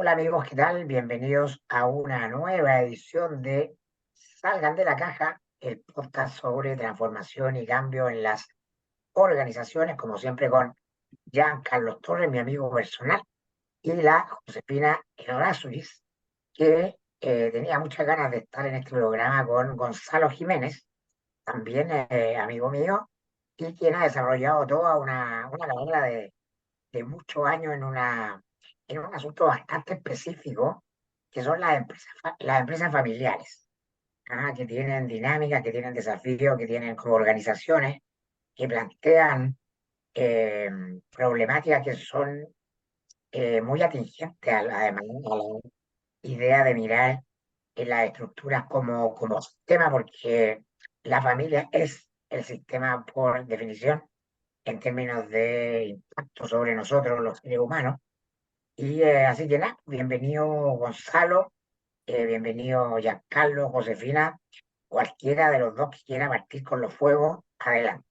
Hola amigos, ¿qué tal? Bienvenidos a una nueva edición de Salgan de la Caja, el podcast sobre transformación y cambio en las organizaciones, como siempre con Carlos Torres, mi amigo personal, y la Josefina Errázuriz, que tenía muchas ganas de estar en este programa con Gonzalo Jiménez, también amigo mío, y quien ha desarrollado toda una carrera de muchos años en un asunto bastante específico, que son las empresas familiares, que tienen dinámicas, que tienen desafíos, que tienen como organizaciones, que plantean problemáticas que son muy atingentes además a la idea de mirar en las estructuras como sistema, porque la familia es el sistema por definición en términos de impacto sobre nosotros, los seres humanos. Y así que nada, bienvenido Gonzalo, bienvenido Giancarlo, Josefina, cualquiera de los dos que quiera partir con los fuegos, adelante.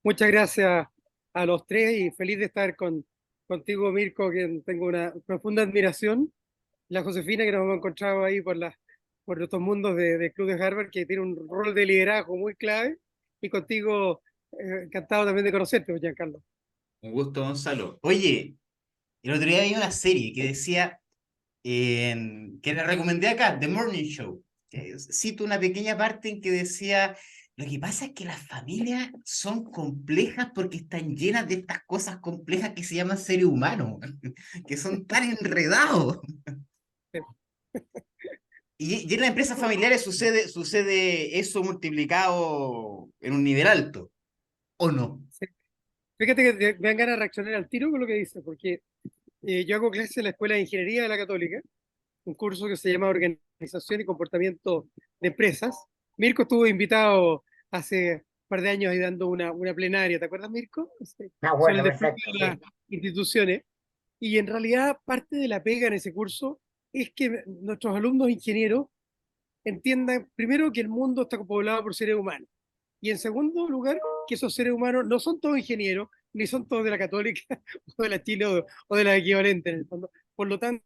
Muchas gracias a los tres y feliz de estar contigo, Mirko, que tengo una profunda admiración. La Josefina, que nos hemos encontrado ahí por estos mundos del Club de Harvard, que tiene un rol de liderazgo muy clave. Y contigo, encantado también de conocerte, Giancarlo. Un gusto, Gonzalo. Oye, el otro día vi una serie que decía, que le recomendé acá, The Morning Show. Cito una pequeña parte en que decía, lo que pasa es que las familias son complejas porque están llenas de estas cosas complejas que se llaman seres humanos, que son tan enredados. Y en las empresas familiares sucede eso multiplicado en un nivel alto, ¿o no? Sí. Fíjate que me dan ganas de reaccionar al tiro con lo que dices, porque yo hago clases en la Escuela de Ingeniería de la Católica, un curso que se llama Organización y Comportamiento de Empresas. Mirko estuvo invitado hace un par de años ahí dando una plenaria, ¿te acuerdas, Mirko? Sí. Ah, Sobre bueno, el despliegue perfecto, de las sí. instituciones. Y en realidad parte de la pega en ese curso es que nuestros alumnos ingenieros entiendan primero que el mundo está poblado por seres humanos. Y en segundo lugar, que esos seres humanos no son todos ingenieros, ni son todos de la Católica o de la Chile o de la equivalente en el fondo. Por lo tanto,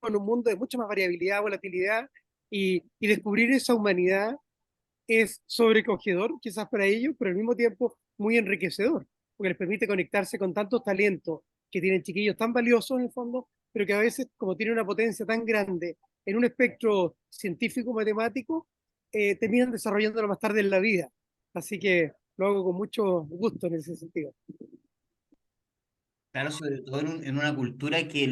en un mundo de mucha más variabilidad, volatilidad, y descubrir esa humanidad es sobrecogedor, quizás para ellos, pero al mismo tiempo muy enriquecedor, porque les permite conectarse con tantos talentos que tienen chiquillos tan valiosos en el fondo, pero que a veces, como tienen una potencia tan grande en un espectro científico-matemático, terminan desarrollándolo más tarde en la vida. Así que lo hago con mucho gusto en ese sentido. Claro, sobre todo en una cultura que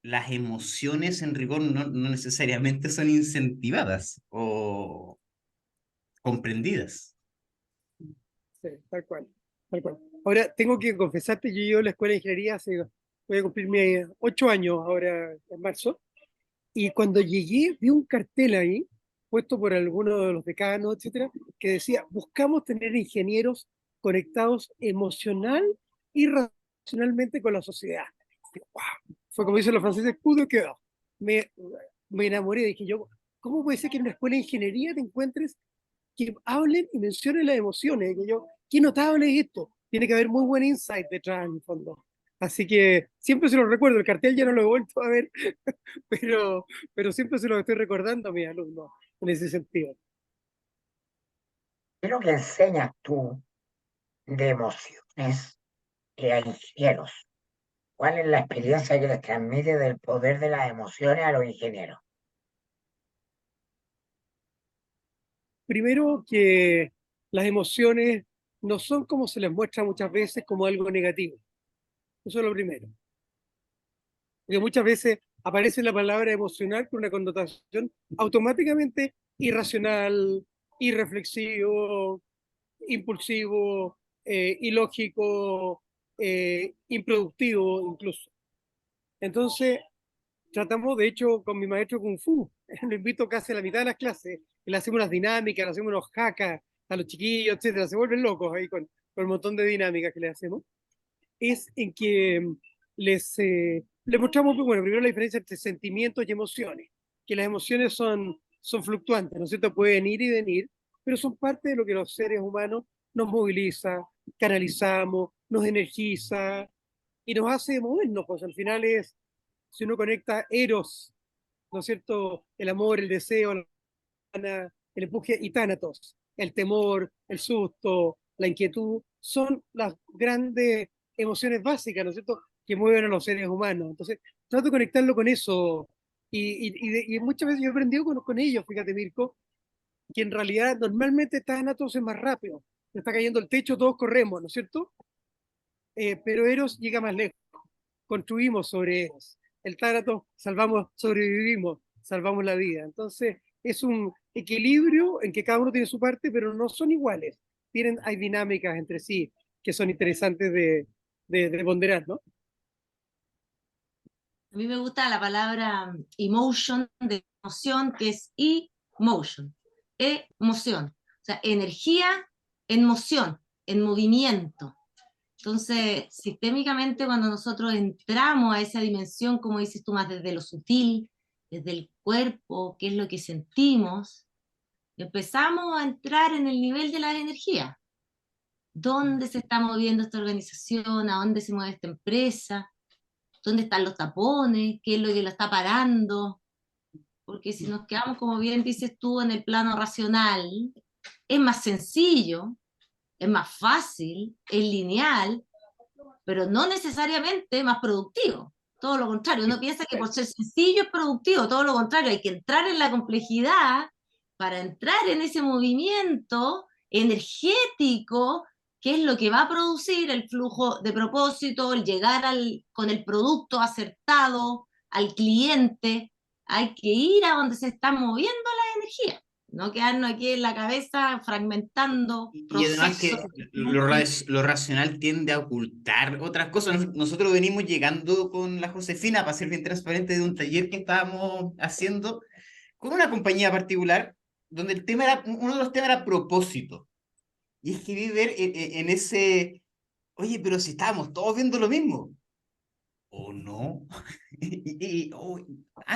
las emociones en rigor no necesariamente son incentivadas o comprendidas. Sí, tal cual, tal cual. Ahora, tengo que confesarte, yo llevo a la escuela de ingeniería voy a cumplir mis 8 años ahora en marzo. Y cuando llegué, vi un cartel ahí, puesto por alguno de los decanos, etcétera, que decía: buscamos tener ingenieros conectados emocional y racionalmente con la sociedad. Y, ¡wow! Fue como dicen los franceses, pudo quedó. Me, me enamoré, dije yo, ¿cómo puede ser que en una escuela de ingeniería te encuentres que hablen y mencionen las emociones? Que yo, qué notable es esto. Tiene que haber muy buen insight detrás, en el fondo. Así que siempre se lo recuerdo, el cartel ya no lo he vuelto a ver, pero, pero siempre se lo estoy recordando a mis alumnos en ese sentido. ¿Qué es lo que enseñas tú de emociones a ingenieros? ¿Cuál es la experiencia que les transmite del poder de las emociones a los ingenieros? Primero, que las emociones no son como se les muestra muchas veces como algo negativo. Eso es lo primero. Porque muchas veces aparece la palabra emocional con una connotación automáticamente irracional, irreflexivo, impulsivo, ilógico, improductivo incluso. Entonces, tratamos, de hecho, con mi maestro Kung Fu, lo invito casi a la mitad de las clases, y le hacemos unas dinámicas, le hacemos unos hackas a los chiquillos, etcétera, se vuelven locos ahí con el montón de dinámicas que le hacemos. Es en que les mostramos, bueno, primero la diferencia entre sentimientos y emociones, que las emociones son fluctuantes, ¿no es cierto? Pueden ir y venir, pero son parte de lo que los seres humanos nos moviliza, canalizamos, nos energiza y nos hace movernos, pues al final es si uno conecta Eros, ¿no es cierto? El amor, el deseo, el empuje, y Tánatos, el temor, el susto, la inquietud, son las grandes emociones básicas, ¿no es cierto?, que mueven a los seres humanos. Entonces, trato de conectarlo con eso. Y muchas veces yo he aprendido con ellos, fíjate, Mirko, que en realidad normalmente Tánatos es más rápido. Se está cayendo el techo, todos corremos, ¿no es cierto? Pero Eros llega más lejos. Construimos sobre Eros. El Tánatos salvamos, sobrevivimos, salvamos la vida. Entonces, es un equilibrio en que cada uno tiene su parte, pero no son iguales. Hay dinámicas entre sí que son interesantes de ponderar, ¿no? A mí me gusta la palabra emotion, de emoción, que es emotion, emoción. O sea, energía en moción, en movimiento. Entonces, sistémicamente, cuando nosotros entramos a esa dimensión, como dices tú, más desde lo sutil, desde el cuerpo, qué es lo que sentimos, empezamos a entrar en el nivel de las energías. ¿Dónde se está moviendo esta organización? ¿A dónde se mueve esta empresa? ¿Dónde están los tapones? ¿Qué es lo que la está parando? Porque si nos quedamos, como bien dices tú, en el plano racional, es más sencillo, es más fácil, es lineal, pero no necesariamente más productivo. Todo lo contrario, uno piensa que por ser sencillo es productivo, todo lo contrario, hay que entrar en la complejidad para entrar en ese movimiento energético, que es lo que va a producir el flujo de propósito, el llegar con el producto acertado al cliente. Hay que ir a donde se están moviendo las energías, no quedarnos aquí en la cabeza fragmentando Y además procesos. que lo racional tiende a ocultar otras cosas. Nosotros venimos llegando con la Josefina, para ser bien transparente, de un taller que estábamos haciendo con una compañía particular, donde el tema era, uno de los temas era propósito. Y es que vi ver en ese, oye, pero si estábamos todos viendo lo mismo, ¿o no?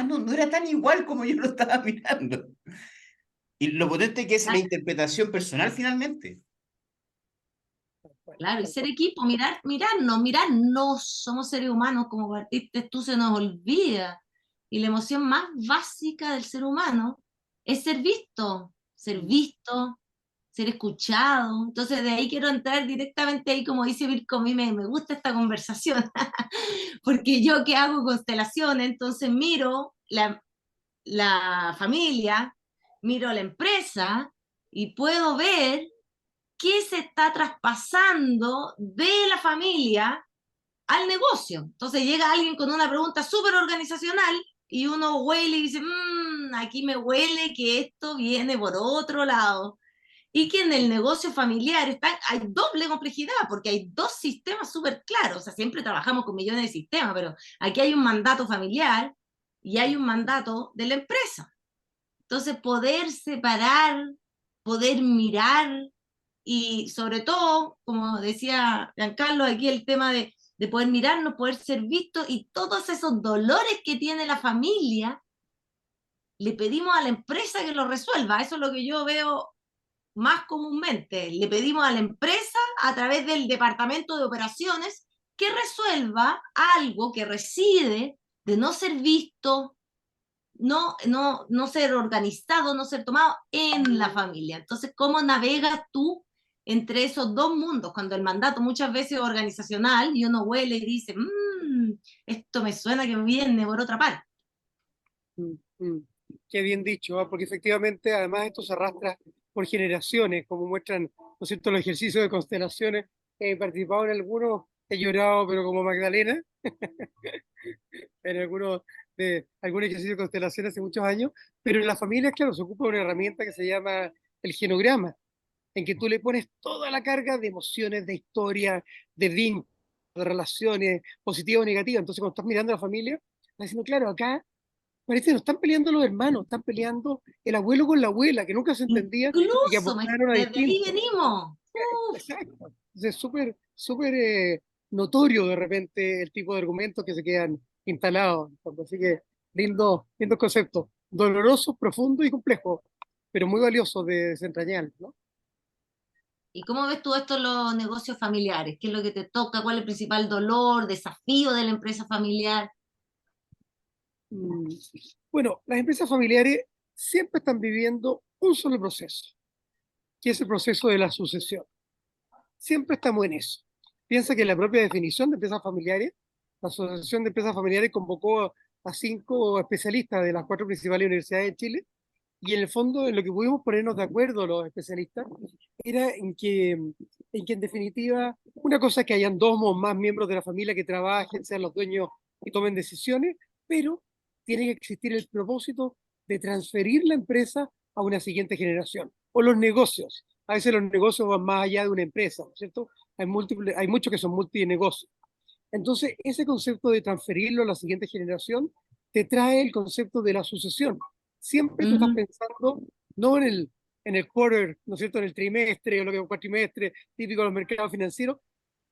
No, no era tan igual como yo lo estaba mirando. Y lo potente que es la interpretación personal finalmente. Claro, y ser equipo, mirarnos, somos seres humanos, como partiste tú, se nos olvida. Y la emoción más básica del ser humano es ser visto, ser escuchado. Entonces de ahí quiero entrar directamente ahí, como dice Virko, a mí me gusta esta conversación, porque yo que hago constelaciones, entonces miro la familia, miro la empresa y puedo ver qué se está traspasando de la familia al negocio. Entonces llega alguien con una pregunta súper organizacional y uno huele y dice, aquí me huele que esto viene por otro lado. Y que en el negocio familiar hay doble complejidad, porque hay dos sistemas súper claros. O sea, siempre trabajamos con millones de sistemas, pero aquí hay un mandato familiar y hay un mandato de la empresa. Entonces, poder separar, poder mirar, y sobre todo, como decía Giancarlo, aquí el tema de poder mirarnos, poder ser vistos, y todos esos dolores que tiene la familia, le pedimos a la empresa que lo resuelva. Eso es lo que yo veo más comúnmente. Le pedimos a la empresa, a través del departamento de operaciones, que resuelva algo que reside de no ser visto, no ser organizado, no ser tomado en la familia. Entonces, ¿cómo navegas tú entre esos dos mundos? Cuando el mandato muchas veces es organizacional y uno huele y dice, esto me suena que viene por otra parte. Mm, mm. Qué bien dicho, ¿ah? Porque efectivamente, además, esto se arrastra por generaciones, como muestran, ¿no es cierto?, los ejercicios de constelaciones. He participado en algunos, he llorado, pero como Magdalena, en algún ejercicio de constelación hace muchos años, pero en las familias, claro, se ocupa una herramienta que se llama el genograma, en que tú le pones toda la carga de emociones, de historia, de vínculos, de relaciones, positivas o negativas. Entonces, cuando estás mirando a la familia, estás diciendo, claro, acá parece que no están peleando los hermanos, están peleando el abuelo con la abuela, que nunca se entendían y que Incluso, apuntaron a desde ahí distinto. venimos. Exacto. Entonces, es súper, súper notorio de repente el tipo de argumentos que se quedan instalados. Así que, lindo concepto. Doloroso, profundo y complejo, pero muy valioso de desentrañar, ¿no? ¿Y cómo ves tú esto en los negocios familiares? ¿Qué es lo que te toca? ¿Cuál es el principal dolor, desafío de la empresa familiar? Mm, Bueno, las empresas familiares siempre están viviendo un solo proceso, que es el proceso de la sucesión. Siempre estamos en eso. Piensa que la propia definición de empresas familiares, la Asociación de Empresas Familiares convocó a 5 especialistas de las 4 principales universidades de Chile, y en el fondo en lo que pudimos ponernos de acuerdo los especialistas era en definitiva una cosa es que hayan 2 o más miembros de la familia que trabajen, sean los dueños y tomen decisiones, pero tiene que existir el propósito de transferir la empresa a una siguiente generación. O los negocios. A veces los negocios van más allá de una empresa, ¿no es cierto? Hay muchos que son multinegocios. Entonces, ese concepto de transferirlo a la siguiente generación te trae el concepto de la sucesión. Siempre tú estás Ujú. pensando no en el quarter, ¿no es cierto?, en el trimestre o lo que es un cuatrimestre típico de los mercados financieros,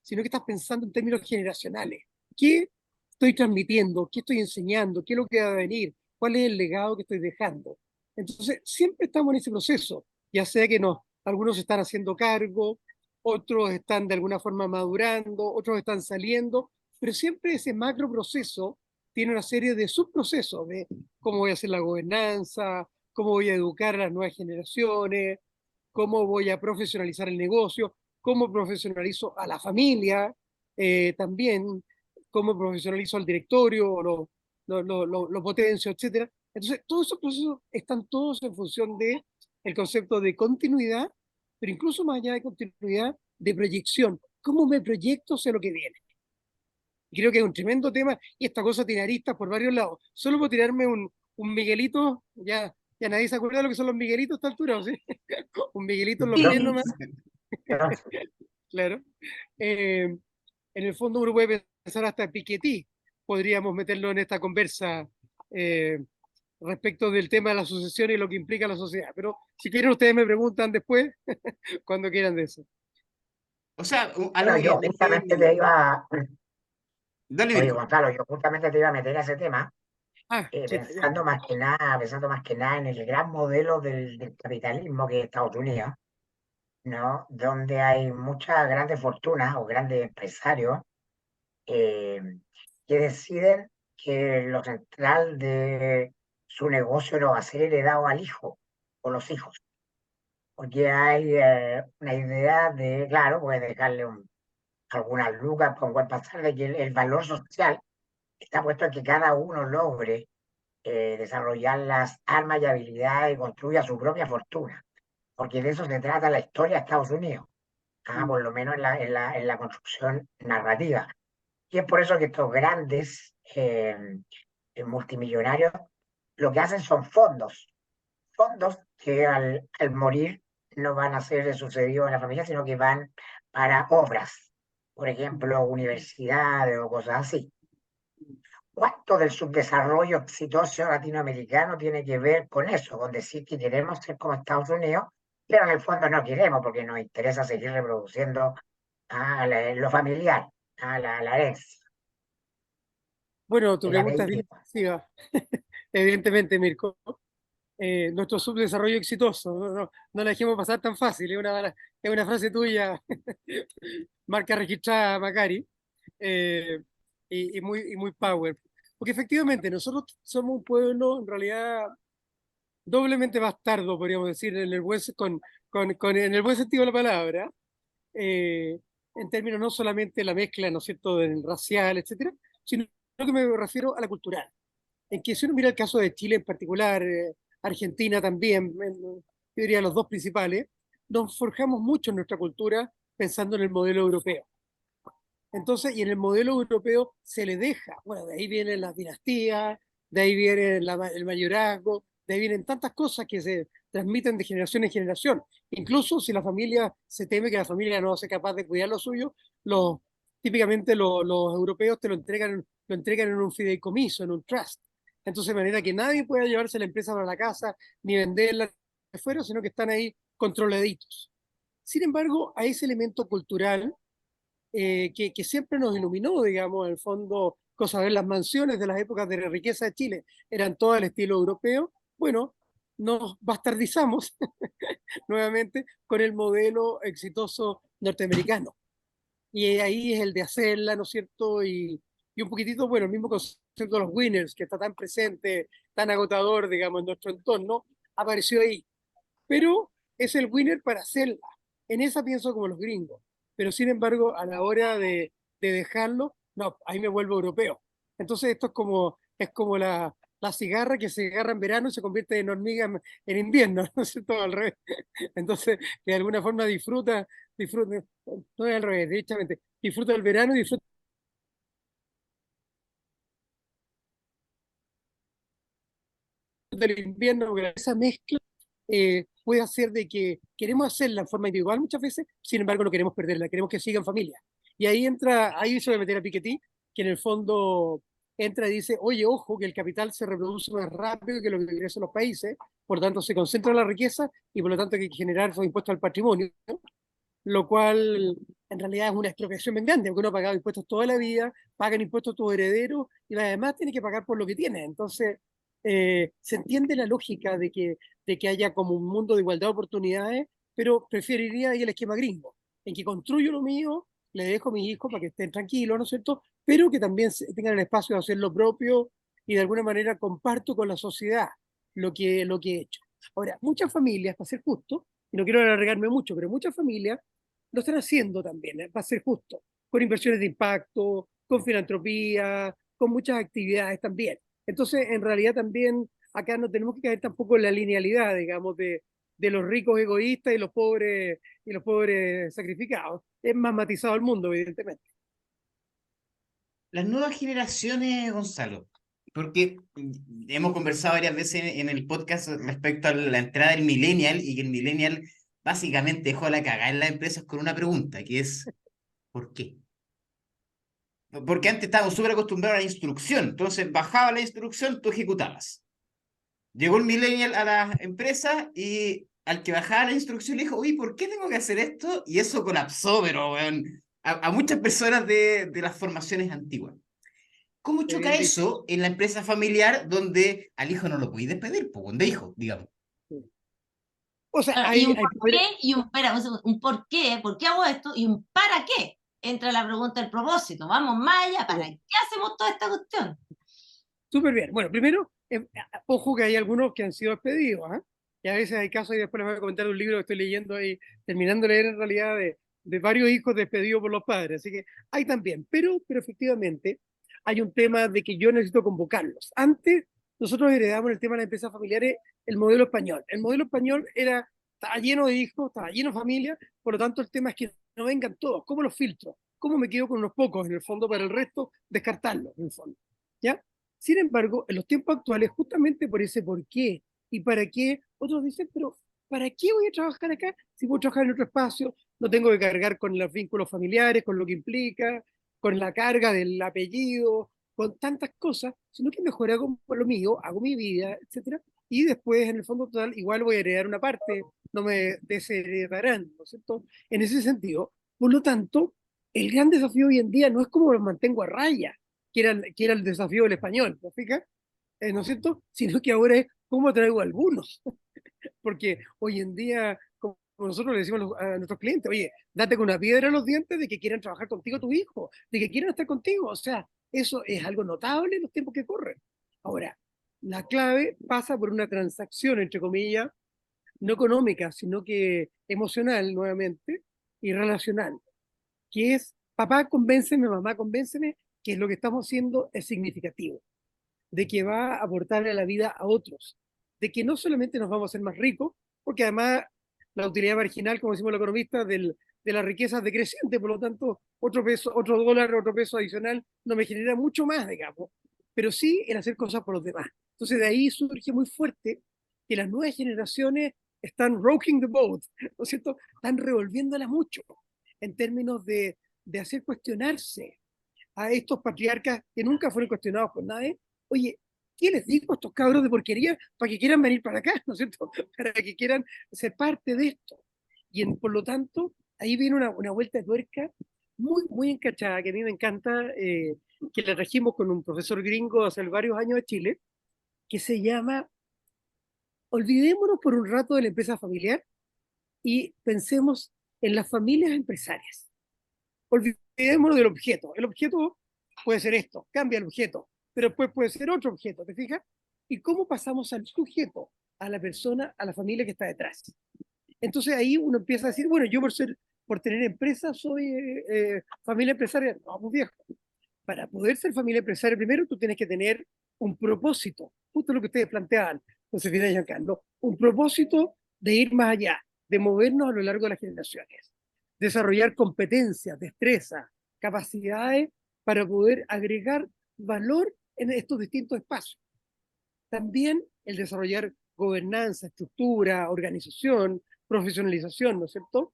sino que estás pensando en términos generacionales. ¿Qué estoy transmitiendo? ¿Qué estoy enseñando? ¿Qué es lo que va a venir? ¿Cuál es el legado que estoy dejando? Entonces, siempre estamos en ese proceso, ya sea que algunos se están haciendo cargo, otros están de alguna forma madurando, otros están saliendo, pero siempre ese macro proceso tiene una serie de subprocesos de cómo voy a hacer la gobernanza, cómo voy a educar a las nuevas generaciones, cómo voy a profesionalizar el negocio, cómo profesionalizo a la familia, también cómo profesionalizo al directorio, lo potencio, etcétera. Entonces, todos esos procesos están todos en función de el concepto de continuidad, pero incluso más allá de continuidad, de proyección. ¿Cómo me proyecto hacia lo que viene? Y creo que es un tremendo tema y esta cosa tiene aristas por varios lados. Solo por tirarme un Miguelito, ya nadie se acuerda de lo que son los Miguelitos a esta altura, ¿o sí? Un Miguelito en los pies Yo, nomás, yo, claro. Eh, en el fondo uno puede pensar hasta Piketty, podríamos meterlo en esta conversa eh, respecto del tema de la sucesión y lo que implica la sociedad. Pero si quieren ustedes me preguntan después, cuando quieran de eso. O sea, bueno, algo yo justamente te iba, Dale, oye, Mirko. Gonzalo, yo justamente te iba a meter a ese tema, Chuta, ya. pensando más que nada en el gran modelo del capitalismo que es Estados Unidos, ¿no? Donde hay muchas grandes fortunas o grandes empresarios eh, que deciden que lo central de su negocio no va a ser heredado al hijo o los hijos, porque hay una idea de, claro, pues dejarle algunas lucas por un buen pasar, de que el valor social está puesto en que cada uno logre desarrollar las armas y habilidades y construya su propia fortuna, porque de eso se trata la historia de Estados Unidos, Mm. por lo menos en la construcción narrativa. Y es por eso que estos grandes multimillonarios lo que hacen son fondos que al morir no van a ser sucedidos en la familia, sino que van para obras, por ejemplo, universidades o cosas así. ¿Cuánto del subdesarrollo exitoso latinoamericano tiene que ver con eso, con decir que queremos ser como Estados Unidos, pero en el fondo no queremos porque nos interesa seguir reproduciendo lo familiar, la herencia, Bueno, tu el pregunta es bien apellido? expresiva, evidentemente, Mirko. Nuestro subdesarrollo exitoso, no la dejemos pasar tan fácil, es una frase tuya, marca registrada, Macari, eh, y muy power. Porque efectivamente, nosotros somos un pueblo, en realidad, doblemente bastardo, podríamos decir, en el buen sentido de la palabra, eh, en términos no solamente de la mezcla, ¿no es cierto?, del racial, etcétera, sino que me refiero a la cultural. En que si uno mira el caso de Chile en particular, Argentina también, yo diría los dos principales, nos forjamos mucho en nuestra cultura pensando en el modelo europeo. Entonces, y en el modelo europeo se le deja, bueno, de ahí vienen las dinastías, de ahí viene el mayorazgo, de ahí vienen tantas cosas que se transmiten de generación en generación. Incluso si la familia se teme que la familia no sea capaz de cuidar lo suyo, los, típicamente los europeos te lo entregan en un fideicomiso, en un trust. Entonces, de manera que nadie pueda llevarse la empresa para la casa ni venderla de fuera, sino que están ahí controladitos. Sin embargo, a ese elemento cultural que siempre nos iluminó, digamos, en el fondo, cosa de las mansiones de las épocas de la riqueza de Chile, eran todas al estilo europeo. Bueno, nos bastardizamos nuevamente con el modelo exitoso norteamericano. Y ahí es el de hacerla, ¿no es cierto? y un poquitito, bueno, el mismo concepto de los winners, que está tan presente, tan agotador, digamos, en nuestro entorno, apareció ahí. Pero es el winner para hacerla. En esa pienso como los gringos. Pero sin embargo, a la hora de dejarlo, no, ahí me vuelvo europeo. Entonces esto es como la cigarra que se agarra en verano y se convierte en hormiga en invierno, ¿no es cierto? Al revés. Entonces, de alguna forma disfruta, no es al revés, derechamente, disfruta el verano y disfruta del invierno, porque esa mezcla puede hacer de que queremos hacerla en forma individual muchas veces, sin embargo no queremos perderla, queremos que siga en familia. Y ahí se va a meter a Piketty, que en el fondo entra y dice, oye, ojo, que el capital se reproduce más rápido que lo que ingresan los países, por lo tanto se concentra la riqueza y por lo tanto hay que generar esos impuestos al patrimonio, ¿no? Lo cual en realidad es una expropiación bien grande, porque uno ha pagado impuestos toda la vida, pagan impuestos tus herederos y además tiene que pagar por lo que tiene. Entonces, se entiende la lógica de que haya como un mundo de igualdad de oportunidades, pero preferiría ir al esquema gringo, en que construyo lo mío, le dejo a mis hijos para que estén tranquilos, ¿no es cierto? Pero que también tengan el espacio de hacer lo propio y de alguna manera comparto con la sociedad lo que he hecho. Ahora, muchas familias, para ser justo, y no quiero alargarme mucho, pero muchas familias lo están haciendo también, para ser justo, con inversiones de impacto, con filantropía, con muchas actividades también. Entonces, en realidad también acá no tenemos que caer tampoco en la linealidad, digamos, de los ricos egoístas y los pobres sacrificados. Es más matizado el mundo, evidentemente. Las nuevas generaciones, Gonzalo, porque hemos conversado varias veces en el podcast respecto a la entrada del millennial y que el millennial básicamente dejó la cagada en las empresas con una pregunta, que es ¿por qué? Porque antes estábamos súper acostumbrados a la instrucción, entonces bajaba la instrucción, tú ejecutabas. Llegó el millennial a la empresa y al que bajaba la instrucción le dijo, uy, ¿por qué tengo que hacer esto? Y eso colapsó, pero bueno, a muchas personas de las formaciones antiguas. ¿Cómo Qué choca bien dicho. eso en la empresa familiar donde al hijo no lo podéis despedir? Pues, de hijo, digamos. O sea, Y un hay por qué y un, espera, un por qué hago esto y un para qué. Entra la pregunta del propósito. Vamos más allá, ¿para qué hacemos toda esta cuestión? súper bien. Bueno, primero, ojo que hay algunos que han sido despedidos, ¿ah? Y a veces hay casos, y después les voy a comentar un libro que estoy leyendo ahí, terminando de leer en realidad, de varios hijos despedidos por los padres. Así que hay también. Pero efectivamente hay un tema de que yo necesito convocarlos. Antes, nosotros heredamos el tema de las empresas familiares, el modelo español. El modelo español estaba lleno de hijos, estaba lleno de familia, por lo tanto el tema es que no vengan todos. ¿Cómo los filtro? ¿Cómo me quedo con unos pocos en el fondo para el resto descartarlos en el fondo? ¿Ya? Sin embargo, en los tiempos actuales, justamente por ese por qué y para qué, otros dicen, pero ¿para qué voy a trabajar acá si puedo trabajar en otro espacio? No tengo que cargar con los vínculos familiares, con lo que implica, con la carga del apellido, con tantas cosas, sino que mejor hago lo mío, hago mi vida, etcétera, y después, en el fondo total, igual voy a heredar una parte, no me desheredarán, ¿no es cierto? En ese sentido, por lo tanto, el gran desafío hoy en día no es cómo los mantengo a raya, que era el desafío del español, ¿no fijas? ¿No es cierto? Sino que ahora es cómo traigo algunos, porque hoy en día, como nosotros le decimos a nuestros clientes, oye, date con una piedra en los dientes de que quieran trabajar contigo tus hijos, de que quieran estar contigo, o sea, eso es algo notable en los tiempos que corren. Ahora, la clave pasa por una transacción, entre comillas, no económica, sino que emocional nuevamente y relacional, que es papá convénceme, mamá convénceme, que lo que estamos haciendo es significativo, de que va a aportarle a la vida a otros, de que no solamente nos vamos a hacer más ricos, porque además la utilidad marginal, como decimos los economistas, de la riqueza es decreciente, por lo tanto, otro peso, otro dólar, otro peso adicional no me genera mucho más, digamos, pero sí el hacer cosas por los demás. Entonces de ahí surge muy fuerte que las nuevas generaciones están rocking the boat, ¿no es cierto? Están revolviéndola mucho en términos de hacer cuestionarse a estos patriarcas que nunca fueron cuestionados por nadie. Oye, ¿qué les digo a estos cabros de porquería para que quieran venir para acá, ¿no es cierto? Para que quieran ser parte de esto. Por lo tanto, ahí viene una vuelta de tuerca muy encachada, que a mí me encanta, que la trajimos con un profesor gringo hace varios años de Chile, que se llama Olvidémonos por un rato de la empresa familiar y pensemos en las familias empresarias. Olvidémonos del objeto. El objeto puede ser esto, cambia el objeto, pero después puede ser otro objeto, ¿te fijas? ¿Y cómo pasamos al sujeto, a la persona, a la familia que está detrás? Entonces ahí uno empieza a decir, bueno, yo por tener empresa soy familia empresaria. No, pues viejo, para poder ser familia empresaria, primero tú tienes que tener un propósito, justo lo que ustedes planteaban, Josefina y Giancarlo, un propósito de ir más allá, de movernos a lo largo de las generaciones, desarrollar competencias, destrezas, capacidades para poder agregar valor en estos distintos espacios. También el desarrollar gobernanza, estructura, organización, profesionalización, ¿no es cierto?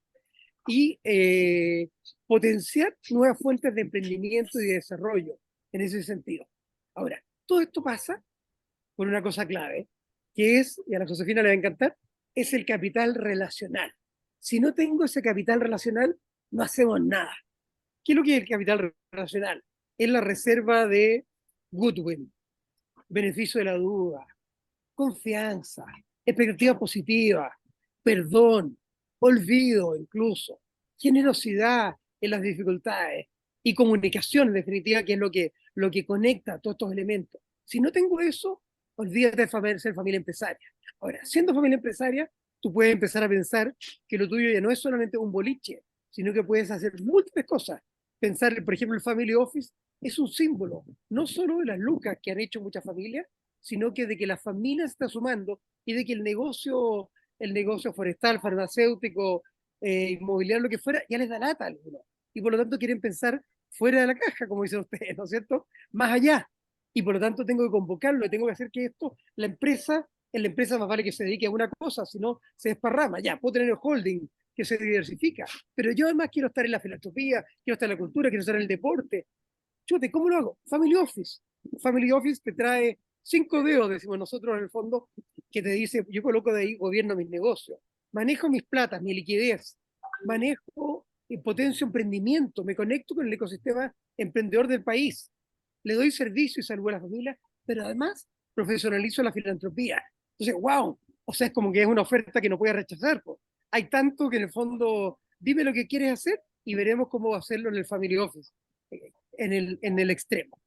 Y potenciar nuevas fuentes de emprendimiento y de desarrollo en ese sentido. Ahora, todo esto pasa por una cosa clave, que es, y a la Josefina le va a encantar, es el capital relacional. Si no tengo ese capital relacional, no hacemos nada. ¿Qué es lo que es el capital relacional? Es la reserva de goodwill, beneficio de la duda, confianza, expectativa positiva, perdón, olvido incluso, generosidad en las dificultades y comunicación en definitiva, que es lo que conecta todos estos elementos. Si no tengo eso, olvídate de ser familia empresaria. Ahora, siendo familia empresaria, tú puedes empezar a pensar que lo tuyo ya no es solamente un boliche, sino que puedes hacer múltiples cosas. Pensar, por ejemplo, el Family Office es un símbolo, no solo de las lucas que han hecho muchas familias, sino que de que la familia se está sumando y de que el negocio forestal, farmacéutico, inmobiliario, lo que fuera, ya les da lata a algunos. Y por lo tanto quieren pensar fuera de la caja, como dicen ustedes, ¿no es cierto? Más allá. Y por lo tanto tengo que convocarlo y tengo que hacer que esto, en la empresa más vale que se dedique a una cosa, si no se desparrama. Ya, puedo tener el holding que se diversifica, pero yo además quiero estar en la filantropía, quiero estar en la cultura, quiero estar en el deporte. Chute, ¿cómo lo hago? Family Office. Family Office te trae 5 dedos, decimos nosotros en el fondo, que te dice, yo coloco de ahí, gobierno mis negocios, manejo mis platas, mi liquidez, manejo y potencio emprendimiento, me conecto con el ecosistema emprendedor del país, le doy servicio y salud a la familia, pero además profesionalizo la filantropía. Entonces, wow, o sea, es como que es una oferta que no puedes rechazar. Po. Hay tanto que en el fondo, dime lo que quieres hacer y veremos cómo hacerlo en el Family Office, en el extremo.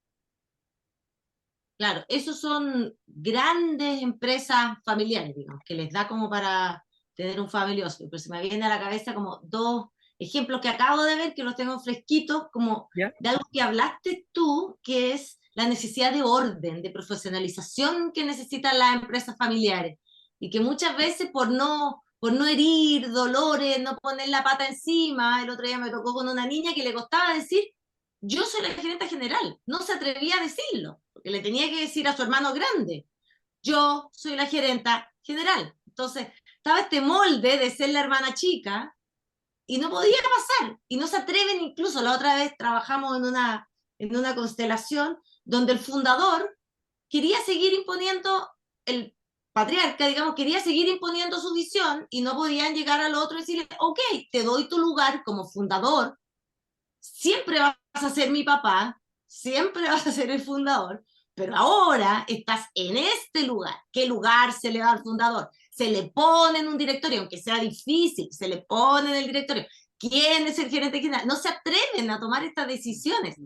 Claro, esos son grandes empresas familiares, digamos, que les da como para tener un family office. Pero se me viene a la cabeza como dos ejemplos que acabo de ver, que los tengo fresquitos, como ¿Ya? de algo que hablaste tú, que es la necesidad de orden, de profesionalización que necesitan las empresas familiares. Y que muchas veces por no herir dolores, no poner la pata encima, el otro día me tocó con una niña que le costaba decir yo soy la gerente general, no se atrevía a decirlo, porque le tenía que decir a su hermano grande, yo soy la gerenta general. Entonces, estaba este molde de ser la hermana chica y no podía pasar, y no se atreven, incluso la otra vez trabajamos en una constelación donde el fundador quería seguir imponiendo, el patriarca, digamos, quería seguir imponiendo su visión y no podían llegar al otro y decirle, ok, te doy tu lugar como fundador, siempre vas a ser mi papá, siempre vas a ser el fundador, pero ahora estás en este lugar. ¿Qué lugar se le da al fundador? Se le pone en un directorio, aunque sea difícil, se le pone en el directorio. ¿Quién es el gerente general? No se atreven a tomar estas decisiones.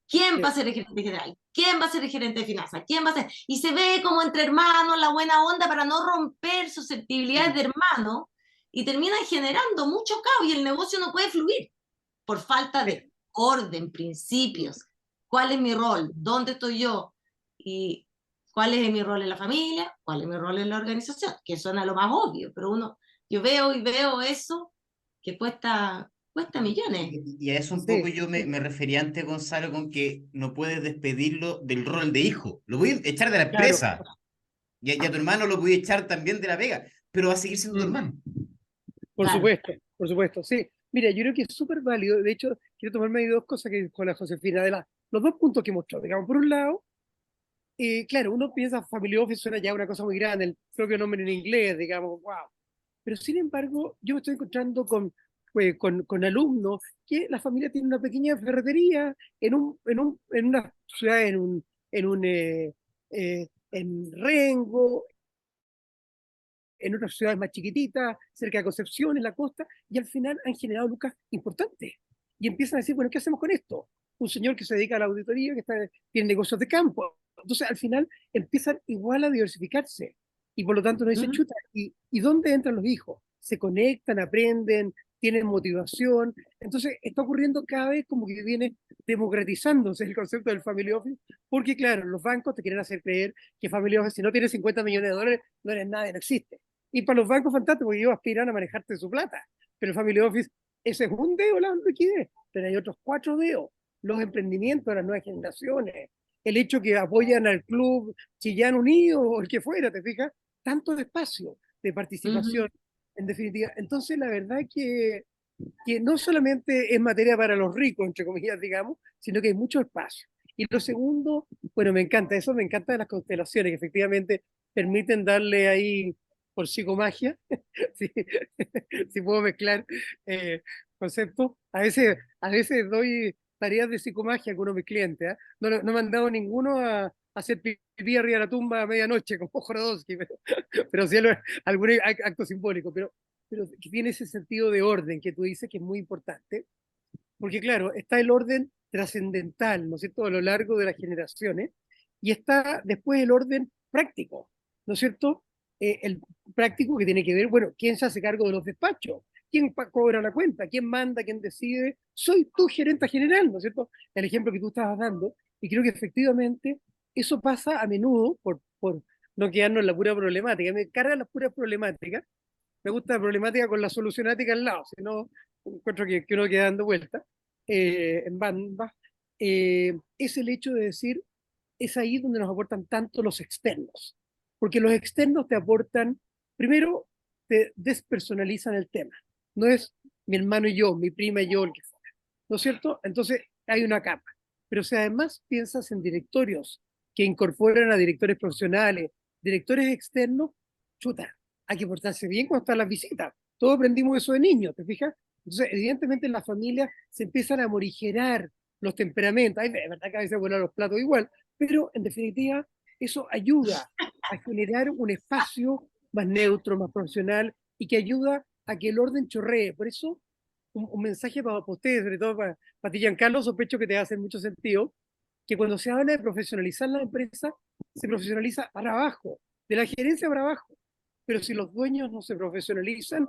¿Quién va a ser el gerente general? ¿Quién va a ser el gerente de finanzas? ¿Quién va a ser? Y se ve como entre hermanos la buena onda para no romper susceptibilidades de hermanos y terminan generando mucho caos y el negocio no puede fluir por falta de orden, principios. ¿Cuál es mi rol? ¿Dónde estoy yo? ¿Y cuál es mi rol en la familia? ¿Cuál es mi rol en la organización? Que suena lo más obvio, pero yo veo y veo eso que cuesta millones. Y a eso un poco Sí, yo sí, me refería antes, Gonzalo, con que no puedes despedirlo del rol de hijo. Lo voy a echar de la claro. empresa. Y a tu hermano lo voy a echar también de la pega, pero va a seguir siendo tu Mm. hermano. Por supuesto, sí. Mira, yo creo que es súper válido. De hecho, quiero tomarme ahí dos cosas que con la Josefina, los dos puntos que mostró. Digamos, por un lado, claro, uno piensa Family Office suena ya una cosa muy grande, el propio nombre en inglés, digamos, wow. Pero sin embargo, yo me estoy encontrando con alumnos que la familia tiene una pequeña ferretería en una ciudad, en Rengo, en otras ciudades más chiquititas, cerca de Concepción, en la costa, y al final han generado lucas importantes. Y empiezan a decir, bueno, ¿qué hacemos con esto? un señor que se dedica a la auditoría, tiene negocios de campo. Entonces, al final, empiezan igual a diversificarse. Y por lo tanto, no dicen, Mm, chuta, ¿y dónde entran los hijos? Se conectan, aprenden, tienen motivación. Entonces, está ocurriendo cada vez como que viene democratizándose el concepto del family office, porque claro, los bancos te quieren hacer creer que family office, si no tienes 50 millones de dólares, no eres nada, no existe. Y para los bancos, fantástico, porque ellos aspiran a manejarte su plata. Pero el family office, ese es un dedo la liquidez, pero hay otros 4 dedos. Los emprendimientos de las nuevas generaciones, el hecho que apoyan al club Chillán Unido o el que fuera, ¿te fijas? Tanto de espacio de ujú. participación, en definitiva. Entonces, la verdad que no solamente es materia para los ricos, entre comillas, digamos, sino que hay mucho espacio. Y lo segundo, bueno, me encanta eso, me encanta de las constelaciones, que efectivamente permiten darle ahí por psicomagia, si, si puedo mezclar conceptos. A veces doy tareas de psicomagia con uno de mis clientes. ¿Eh? No me han dado ninguno a hacer pipí arriba de la tumba a medianoche, como Jorodowski, pero sí algún acto simbólico. Pero que tiene ese sentido de orden que tú dices que es muy importante, porque claro, está el orden trascendental, ¿no es cierto?, a lo largo de las generaciones, y está después el orden práctico, ¿no es cierto? El práctico que tiene que ver, bueno, ¿quién se hace cargo de los despachos? ¿Quién cobra la cuenta? ¿Quién manda? ¿Quién decide? Soy tu gerente general, ¿no es cierto? El ejemplo que tú estabas dando, y creo que efectivamente eso pasa a menudo por no quedarnos en la pura problemática. Me cargan las puras problemáticas, me gusta la problemática con la solucionática al lado, si no encuentro que uno queda dando vueltas en banda, es el hecho de decir, es ahí donde nos aportan tanto los externos, porque los externos te aportan, primero, te despersonalizan el tema, no es mi hermano y yo, mi prima y yo, el que fuera, ¿no es cierto? Entonces hay una capa, pero si además piensas en directorios que incorporan a directores profesionales, directores externos, chuta, hay que portarse bien cuando están las visitas. Todos aprendimos eso de niños, ¿te fijas? Entonces, evidentemente en la familia se empiezan a morigerar los temperamentos. Hay, de verdad que a veces vuelan los platos igual, pero en definitiva eso ayuda a generar un espacio más neutro, más profesional y que ayuda a que el orden chorree. Por eso, un mensaje para ustedes, sobre todo para ti, Giancarlo, sospecho que te va a hacer mucho sentido, que cuando se habla de profesionalizar la empresa, se profesionaliza para abajo, de la gerencia para abajo. Pero si los dueños no se profesionalizan,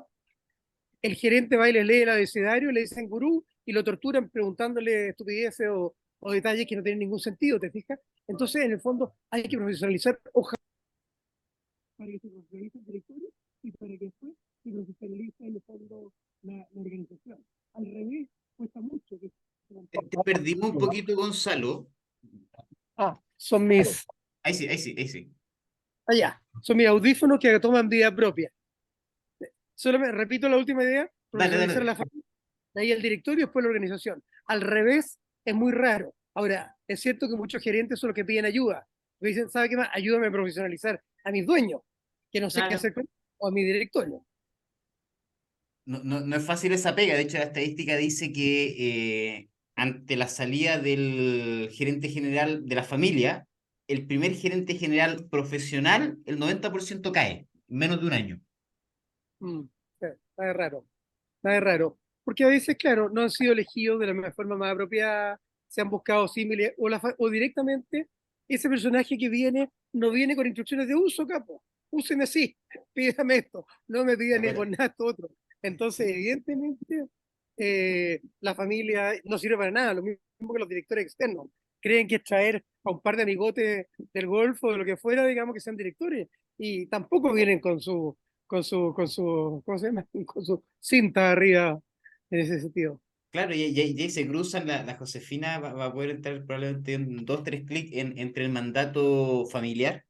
el gerente va y le lee el abecedario, le dicen gurú y lo torturan preguntándole estupideces o detalles que no tienen ningún sentido, ¿te fijas? Entonces, en el fondo, hay que profesionalizar, ojalá, para que se profesionalice el directorio y para que después se profesionalice, en el fondo, la organización. Al revés, cuesta mucho que se Te mantenga. perdimos un poquito, Gonzalo. Son mis, Ahí sí, ahí sí, ahí sí. son mis audífonos que toman vida propia. Solo me repito la última idea, Dale, profesionalizar a dale. la familia, de ahí el directorio, después la organización. Al revés, es muy raro. Ahora, es cierto que muchos gerentes son los que piden ayuda. Me dicen, ¿sabe qué más? Ayúdame a profesionalizar a mis dueños, que no sé qué Claro. hacer con, o a mi directorio. No es fácil esa pega. De hecho, la estadística dice que ante la salida del gerente general de la familia, el primer gerente general profesional, el 90% cae en menos de un año. Mm, sí, está de raro, está de raro. Porque a veces, claro, no han sido elegidos de la forma más apropiada, se han buscado símiles, o directamente ese personaje que viene no viene con instrucciones de uso, capo. Úseme así, pídame esto, no me De pidan ni por acuerdo. nada esto otro. Entonces, evidentemente, la familia no sirve para nada, lo mismo que los directores externos. Creen que es traer a un par de amigotes del Golfo o de lo que fuera, digamos, que sean directores, y tampoco vienen ¿cómo se llama? Con su cinta arriba en ese sentido. Claro, y ahí se cruzan, la Josefina va a poder entrar probablemente en 2, 3 clics entre el mandato familiar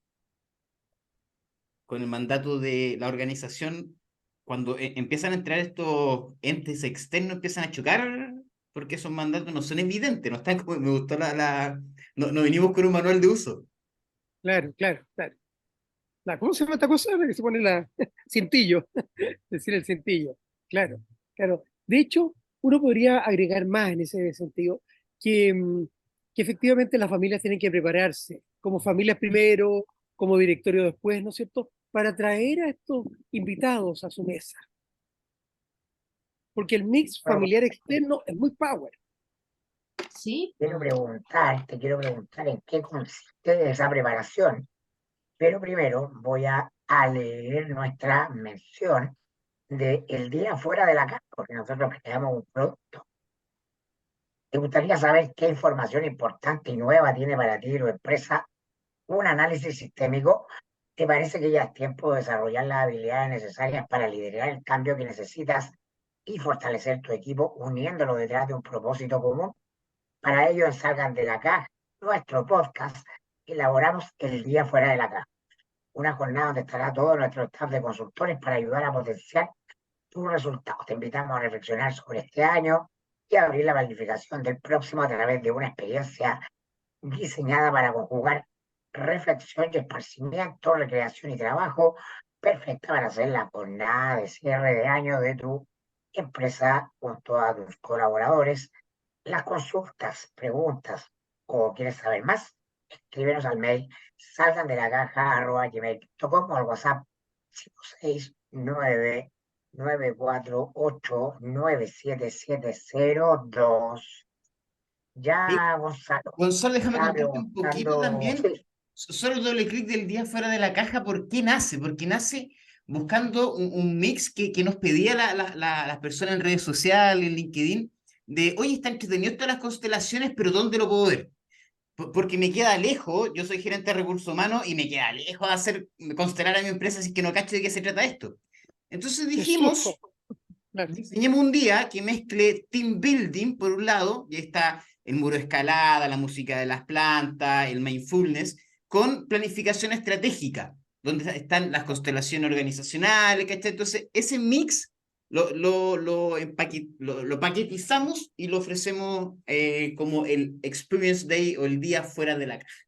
con el mandato de la organización. Cuando empiezan a entrar estos entes externos, empiezan a chocar porque esos mandatos no son evidentes, no están como, me gustó no venimos con un manual de uso. Claro, claro, claro. ¿Cómo se llama esta cosa? La que se pone la cintillo, decir el cintillo. Claro, claro. De hecho, uno podría agregar más en ese sentido, que, que efectivamente las familias tienen que prepararse, como familias primero, como directorio después, ¿no es cierto?, para traer a estos invitados a su mesa. Porque el mix familiar externo es muy power. Sí, te quiero preguntar en qué consiste esa preparación, pero primero voy a leer nuestra mención de el día fuera de la casa, porque nosotros creamos un producto. ¿Te gustaría saber qué información importante y nueva tiene para ti tu empresa un análisis sistémico? ¿Te parece que ya es tiempo de desarrollar las habilidades necesarias para liderar el cambio que necesitas y fortalecer tu equipo uniéndolo detrás de un propósito común? Para ello, en Salgan de la Caja, nuestro podcast, elaboramos el día fuera de la caja, una jornada donde estará todo nuestro staff de consultores para ayudar a potenciar tus resultados. Te invitamos a reflexionar sobre este año y a abrir la planificación del próximo a través de una experiencia diseñada para conjugar reflexión y esparcimiento, recreación y trabajo, perfecta para hacer la jornada de cierre de año de tu empresa junto a tus colaboradores. Las consultas, preguntas o quieres saber más, escríbenos al mail salgan de la caja@gmail.com o al WhatsApp 569-948-97702. Ya, Gonzalo, Gonzalo, déjame estaba contarte un poquito preguntando, también, sí, solo doble clic del día fuera de la caja, ¿por qué nace? Porque nace buscando un mix que nos pedía las personas en redes sociales, en LinkedIn, de, oye, está entretenido todas las constelaciones, pero ¿dónde lo puedo ver? Porque me queda lejos, yo soy gerente de recursos humanos y me queda lejos de hacer constelar a mi empresa si es que no cacho de qué se trata esto. Entonces Jesús, dijimos, claro. diseñemos un día que mezcle team building por un lado, y ahí está el muro de escalada, la música de las plantas, el mindfulness, con planificación estratégica, donde están las constelaciones organizacionales, ¿cachai? Entonces, ese mix lo paquetizamos y lo ofrecemos como el Experience Day o el día fuera de la caja.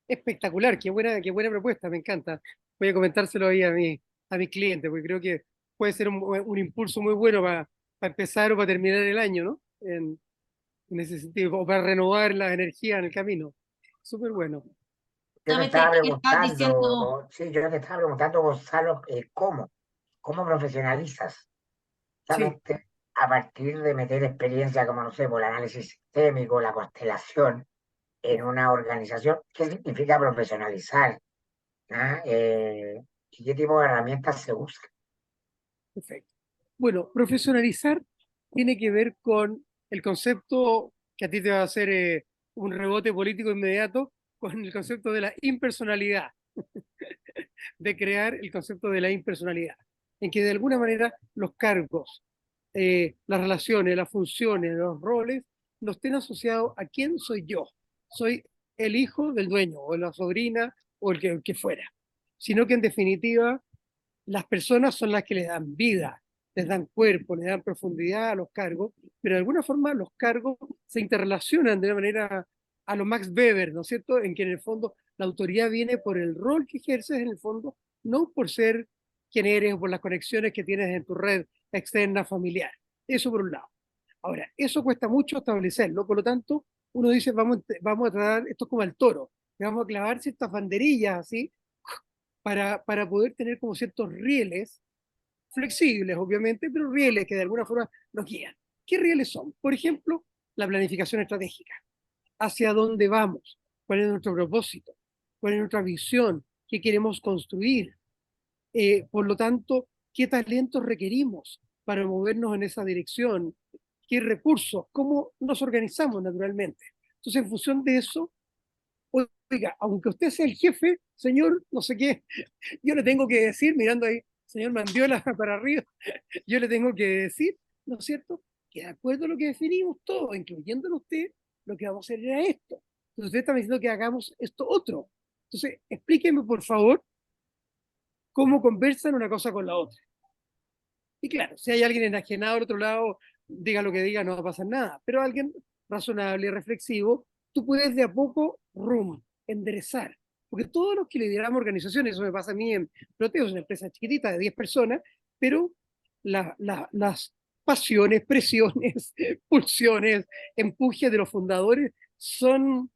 Espectacular, qué buena propuesta, me encanta. Voy a comentárselo ahí a mi cliente, porque creo que puede ser un impulso muy bueno para empezar o para terminar el año, ¿no? En ese sentido, o para renovar la energía en el camino. Súper bueno. yo te justamente estaba aquí estás diciendo, preguntando, sí, yo te estaba preguntando, Gonzalo, ¿cómo profesionalizas? Sí, Justamente a partir de meter experiencia como, no sé, por el análisis sistémico, la constelación en una organización, ¿qué significa profesionalizar? ¿Ah? ¿Y qué tipo de herramientas se usan? perfecto. Bueno, profesionalizar tiene que ver con el concepto que a ti te va a hacer un rebote político inmediato, con el concepto de la impersonalidad, de crear el concepto de la impersonalidad, en que de alguna manera los cargos, las relaciones, las funciones, los roles, no estén asociados a quién soy yo. Soy el hijo del dueño, o la sobrina, o el que fuera, sino que en definitiva las personas son las que le dan vida, les dan cuerpo, le dan profundidad a los cargos, pero de alguna forma los cargos se interrelacionan de una manera a lo Max Weber, ¿no es cierto? En que en el fondo la autoridad viene por el rol que ejerces en el fondo, no por ser quien eres o por las conexiones que tienes en tu red externa familiar. Eso por un lado. Ahora, eso cuesta mucho establecerlo, por lo tanto, uno dice, vamos a tratar esto como el toro, vamos a clavar ciertas banderillas así para poder tener como ciertos rieles flexibles, obviamente, pero rieles que de alguna forma nos guían. ¿Qué rieles son? Por ejemplo, la planificación estratégica. ¿Hacia dónde vamos? ¿Cuál es nuestro propósito? ¿Cuál es nuestra visión? ¿Qué queremos construir? Por lo tanto, ¿qué talentos requerimos para movernos en esa dirección? ¿Qué recursos? ¿Cómo nos organizamos naturalmente? Entonces, en función de eso, oiga, aunque usted sea el jefe, señor, no sé qué, yo le tengo que decir, mirando ahí, señor Mandiola para arriba, yo le tengo que decir, ¿no es cierto? Que de acuerdo a lo que definimos todos, incluyéndolo usted, lo que vamos a hacer era esto. Entonces usted está diciendo que hagamos esto otro. Entonces, explíqueme, por favor, cómo conversan una cosa con la otra. Y claro, si hay alguien enajenado al otro lado, diga lo que diga, no va a pasar nada. Pero alguien razonable y reflexivo, tú puedes de a poco enderezar. Porque todos los que lideramos organizaciones, eso me pasa a mí en Proteos, una empresa chiquitita de 10 personas, pero las pasiones, presiones, pulsiones, empujes de los fundadores son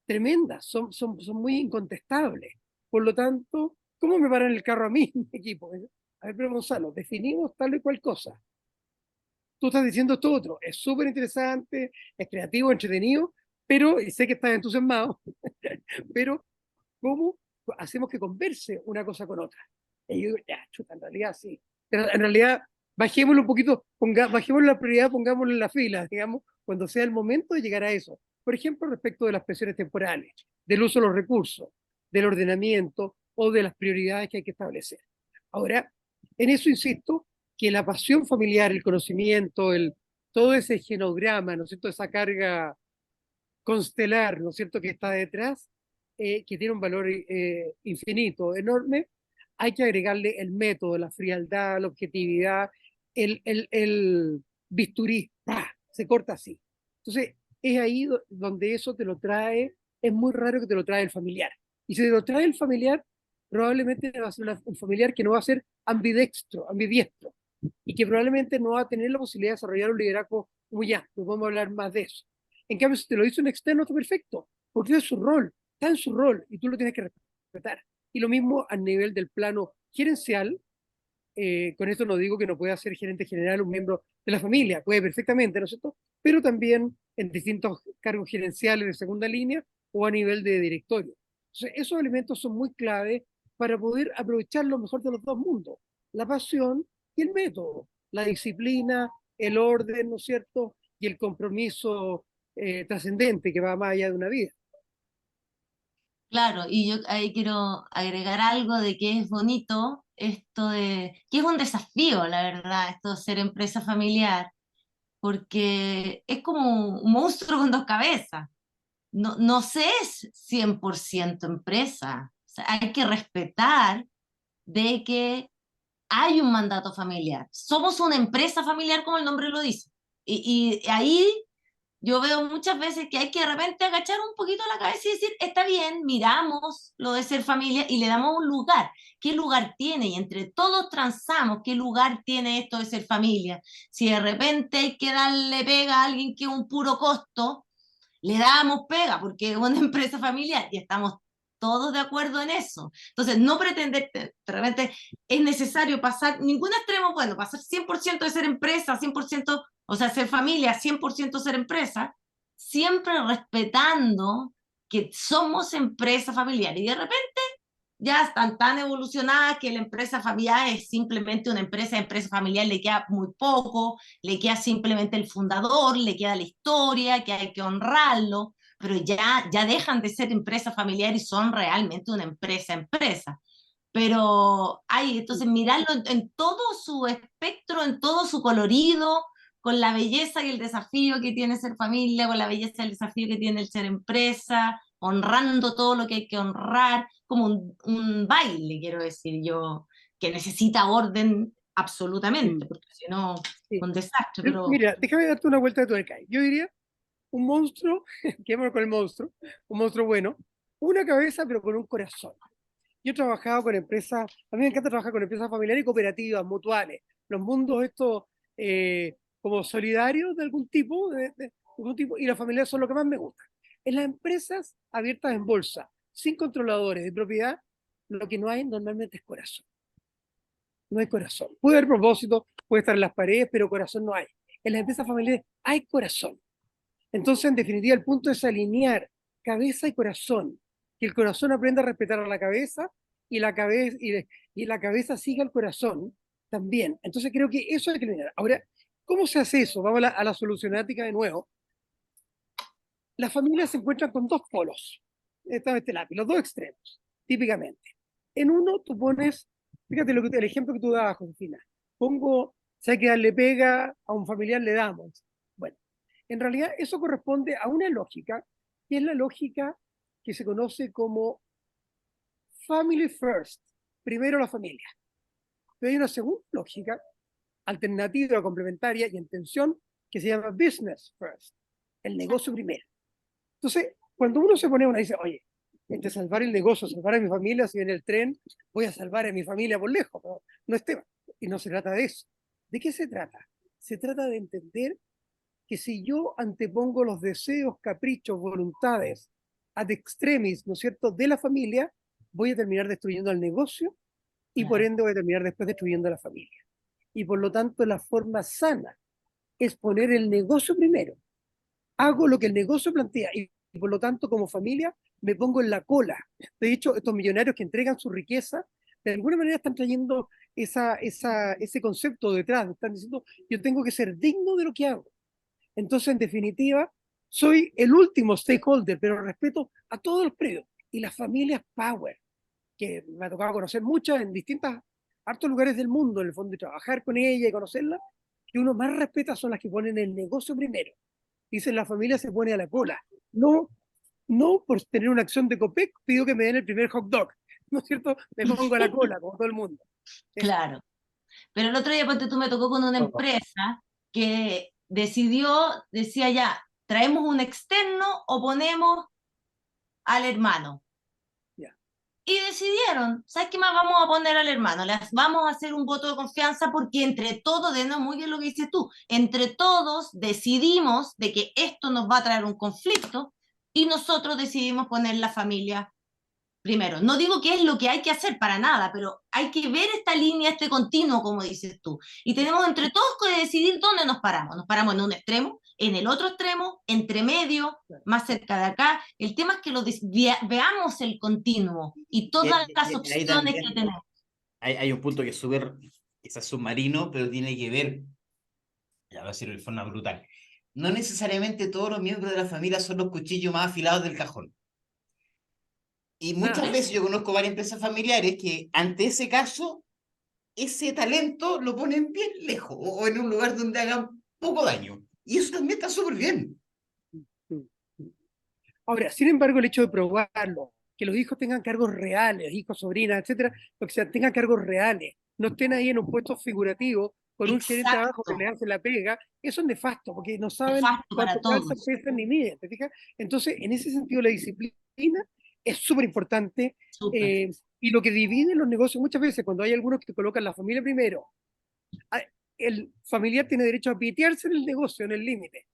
tremendas, son muy incontestables. Por lo tanto, ¿cómo me paran el carro a mí, mi equipo? A ver, pero Gonzalo, definimos tal y cual cosa. tú estás diciendo esto otro, es súper interesante, es creativo, entretenido, pero, y sé que estás entusiasmado, pero ¿cómo hacemos que converse una cosa con otra? Y yo digo, ya, chuta, en realidad sí. Pero en realidad, bajémoslo un poquito, bajémosle la prioridad, pongámoslo en la fila, digamos, cuando sea el momento de llegar a eso. Por ejemplo, respecto de las pensiones temporales, del uso de los recursos, del ordenamiento o de las prioridades que hay que establecer. Ahora, en eso insisto, que la pasión familiar, el conocimiento, todo ese genograma, ¿no es cierto?, esa carga constelar, ¿no es cierto?, que está detrás, que tiene un valor infinito, enorme, hay que agregarle el método, la frialdad, la objetividad, el bisturí, ¡pah!, se corta así. Entonces, es ahí donde eso te lo trae, es muy raro que te lo trae el familiar. Y si te lo trae el familiar, probablemente va a ser un familiar que no va a ser ambidiestro, y que probablemente no va a tener la posibilidad de desarrollar un liderazgo muy amplio. Vamos a hablar más de eso. En cambio, si te lo dice un externo, está perfecto, porque es su rol, está en su rol, y tú lo tienes que respetar. Y lo mismo a nivel del plano gerencial. Con esto no digo que no pueda ser gerente general un miembro de la familia, puede perfectamente, ¿no es cierto? Pero también en distintos cargos gerenciales de segunda línea o a nivel de directorio. Entonces, esos elementos son muy clave para poder aprovechar lo mejor de los dos mundos, la pasión y el método, la disciplina, el orden, ¿no es cierto? Y el compromiso trascendente que va más allá de una vida. Claro, y yo ahí quiero agregar algo de que es bonito esto de, que es un desafío, la verdad, esto de ser empresa familiar, porque es como un monstruo con dos cabezas. No, no se es 100% empresa. O sea, hay que respetar de que hay un mandato familiar. Somos una empresa familiar, como el nombre lo dice. Y ahí yo veo muchas veces que hay que de repente agachar un poquito la cabeza y decir, está bien, miramos lo de ser familia y le damos un lugar. ¿Qué lugar tiene? Y entre todos transamos qué lugar tiene esto de ser familia. Si de repente hay que darle pega a alguien que es un puro costo, le damos pega porque es una empresa familiar y estamos todos de acuerdo en eso. Entonces, no pretender, de repente es necesario pasar, ningún extremo, bueno, pasar 100% de ser empresa, 100%, o sea, ser familia, 100% ser empresa, siempre respetando que somos empresa familiar. Y de repente ya están tan evolucionadas que la empresa familiar es simplemente una empresa familiar le queda muy poco, le queda simplemente el fundador, le queda la historia, que hay que honrarlo, pero ya dejan de ser empresa familiar y son realmente una empresa. Pero hay, entonces mirarlo en todo su espectro, en todo su colorido, con la belleza y el desafío que tiene ser familia, con la belleza y el desafío que tiene el ser empresa, honrando todo lo que hay que honrar, como un baile, quiero decir yo, que necesita orden absolutamente, porque si no, Sí. un desastre, pero Mira, déjame darte una vuelta de tuerca. Yo diría un monstruo, quedémonos con el monstruo, un monstruo bueno, una cabeza pero con un corazón. Yo he trabajado con empresas, a mí me encanta trabajar con empresas familiares y cooperativas, mutuales, los mundos estos como solidarios de algún tipo, algún tipo, y las familias son lo que más me gusta. En las empresas abiertas en bolsa, sin controladores de propiedad, lo que no hay normalmente es corazón. No hay corazón. Puede haber propósito, puede estar en las paredes, pero corazón no hay. En las empresas familiares hay corazón. Entonces, en definitiva, el punto es alinear cabeza y corazón. Que el corazón aprenda a respetar a la cabeza y la cabeza siga al corazón también. Entonces, creo que eso hay que alinear. Ahora, ¿cómo se hace eso? Vamos a la solucionática de nuevo. Las familias se encuentran con dos polos, este lápiz, los dos extremos, típicamente. En uno tú pones, fíjate el ejemplo que tú dabas, Josefina. Pongo, si hay que darle pega a un familiar, le damos. Bueno, en realidad eso corresponde a una lógica, que es la lógica que se conoce como family first, primero la familia. Pero hay una segunda lógica, alternativa, complementaria y en tensión, que se llama business first, el negocio primero. Entonces, cuando uno se pone, uno dice, oye, entre salvar el negocio, salvar a mi familia, si viene el tren, voy a salvar a mi familia por lejos, no es tema. Y no se trata de eso. ¿De qué se trata? Se trata de entender que si yo antepongo los deseos, caprichos, voluntades ad extremis, ¿no es cierto?, de la familia, voy a terminar destruyendo el negocio y por ende voy a terminar después destruyendo a la familia. Y por lo tanto, la forma sana es poner el negocio primero. Hago lo que el negocio plantea y por lo tanto como familia me pongo en la cola. De hecho, estos millonarios que entregan su riqueza, de alguna manera están trayendo ese concepto detrás, están diciendo, yo tengo que ser digno de lo que hago. Entonces, en definitiva, soy el último stakeholder, pero respeto a todos los predios. Y las familias Power, que me ha tocado conocer muchas en hartos lugares del mundo, en el fondo, y trabajar con ella y conocerla, que uno más respeta son las que ponen el negocio primero. Dicen, la familia se pone a la cola. No, no por tener una acción de Copec, pido que me den el primer hot dog. ¿No es cierto? Me pongo a la cola, como todo el mundo. Claro. Pero el otro día, ponte tú, me tocó con una empresa que decidió, decía ya, ¿traemos un externo o ponemos al hermano? Ya. Y decidieron, ¿sabes qué más vamos a poner al hermano? Les vamos a hacer un voto de confianza porque entre todos, de no, muy bien lo que dices tú, entre todos decidimos de que esto nos va a traer un conflicto y nosotros decidimos poner la familia primero. No digo que es lo que hay que hacer para nada, pero hay que ver esta línea, este continuo, como dices tú. Y tenemos entre todos que decidir dónde nos paramos. Nos paramos en un extremo, en el otro extremo, entre medio, más cerca de acá. El tema es que veamos el continuo y todas las Ahí opciones que también tenemos. hay un punto que es súper, quizás submarino, pero tiene que ver, ya voy a decirlo de forma brutal. No necesariamente todos los miembros de la familia son los cuchillos más afilados del cajón. Y muchas Nada. veces yo conozco varias empresas familiares que ante ese caso, ese talento lo ponen bien lejos o en un lugar donde hagan poco daño. Y eso también está súper bien. Ahora, sin embargo, el hecho de probarlo, que los hijos tengan cargos reales, hijos, sobrinas, etcétera, lo que sea, tengan cargos reales, no estén ahí en un puesto figurativo con un gerente abajo que Exacto. le hace la pega, eso es nefasto, porque no saben Nefasto para cuánto calzan, todos. pesan ni miden, ¿te fijas? Entonces, en ese sentido, la disciplina es súper importante. Súper. Y lo que divide los negocios muchas veces, cuando hay algunos que te colocan la familia primero, el familiar tiene derecho a pitearse en el negocio, en el límite.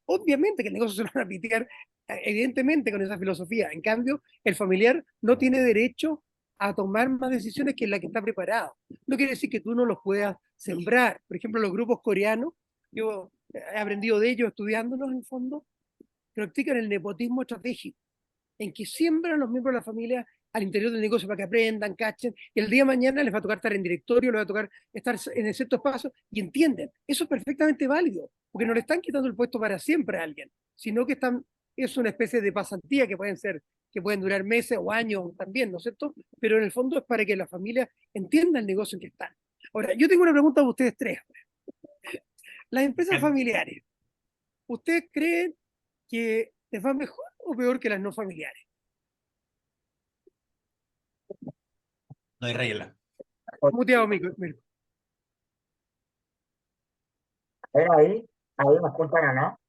Obviamente que el negocio se lo van a pitear, evidentemente, con esa filosofía. En cambio, el familiar no tiene derecho a tomar más decisiones que la que está preparado. No quiere decir que tú no los puedas sembrar. Por ejemplo, los grupos coreanos, yo he aprendido de ellos estudiándolos en el fondo, practican el nepotismo estratégico en que siembran a los miembros de la familia al interior del negocio para que aprendan, cachen, y el día de mañana les va a tocar estar en directorio, les va a tocar estar en ciertos pasos, y entienden. Eso es perfectamente válido, porque no le están quitando el puesto para siempre a alguien, sino que es una especie de pasantía que pueden durar meses o años también, ¿no es cierto? Pero en el fondo es para que la familia entienda el negocio en que están. Ahora, yo tengo una pregunta para ustedes tres. Las empresas familiares, ¿ustedes creen que les va mejor o peor que las no familiares? No hay regla. Muteado, Mirko. Pero ahí me escuchan o no.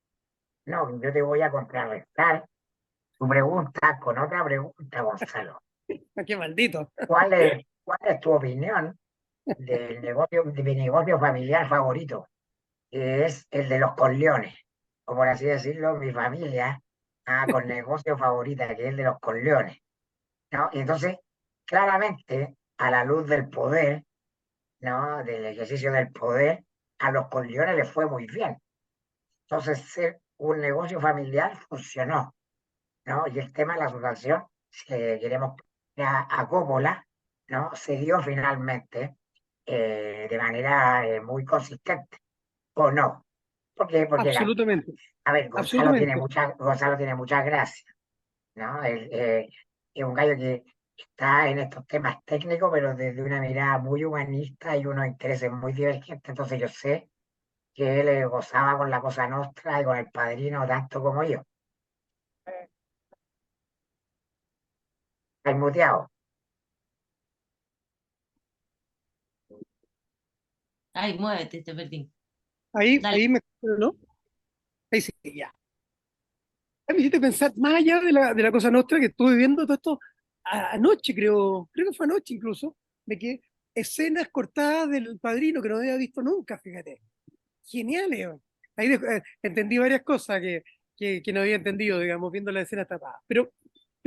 No, yo te voy a contrarrestar tu pregunta con otra pregunta, Gonzalo. Qué maldito. ¿Cuál es tu opinión de mi negocio familiar favorito? Que es el de los Corleones, o por así decirlo, mi familia con negocio favorita, que es el de los Corleones, ¿no? Y entonces, claramente, a la luz del poder, ¿no? Del ejercicio del poder, a los Corleones les fue muy bien. Entonces, ser un negocio familiar funcionó, ¿no? Y el tema de la asociación, si queremos a Coppola, ¿no? Se dio finalmente de manera muy consistente, ¿o no? Porque Absolutamente, a ver, absolutamente. Gonzalo tiene muchas gracias, ¿no? Él, es un gallo que está en estos temas técnicos, pero desde una mirada muy humanista y unos intereses muy divergentes. Entonces yo sé que él gozaba con la Cosa Nostra y con el Padrino tanto como yo. ¿Hay muteado? Ay, muévete, te perdí. Dale. Ahí me, ¿no? Ahí sí, ya. Me hiciste pensar, más allá de la cosa nuestra que estuve viendo todo esto anoche, creo que fue anoche incluso, de que escenas cortadas del Padrino que no había visto nunca, fíjate. Geniales. Ahí entendí varias cosas que no había entendido, digamos, viendo la escena tapada. Pero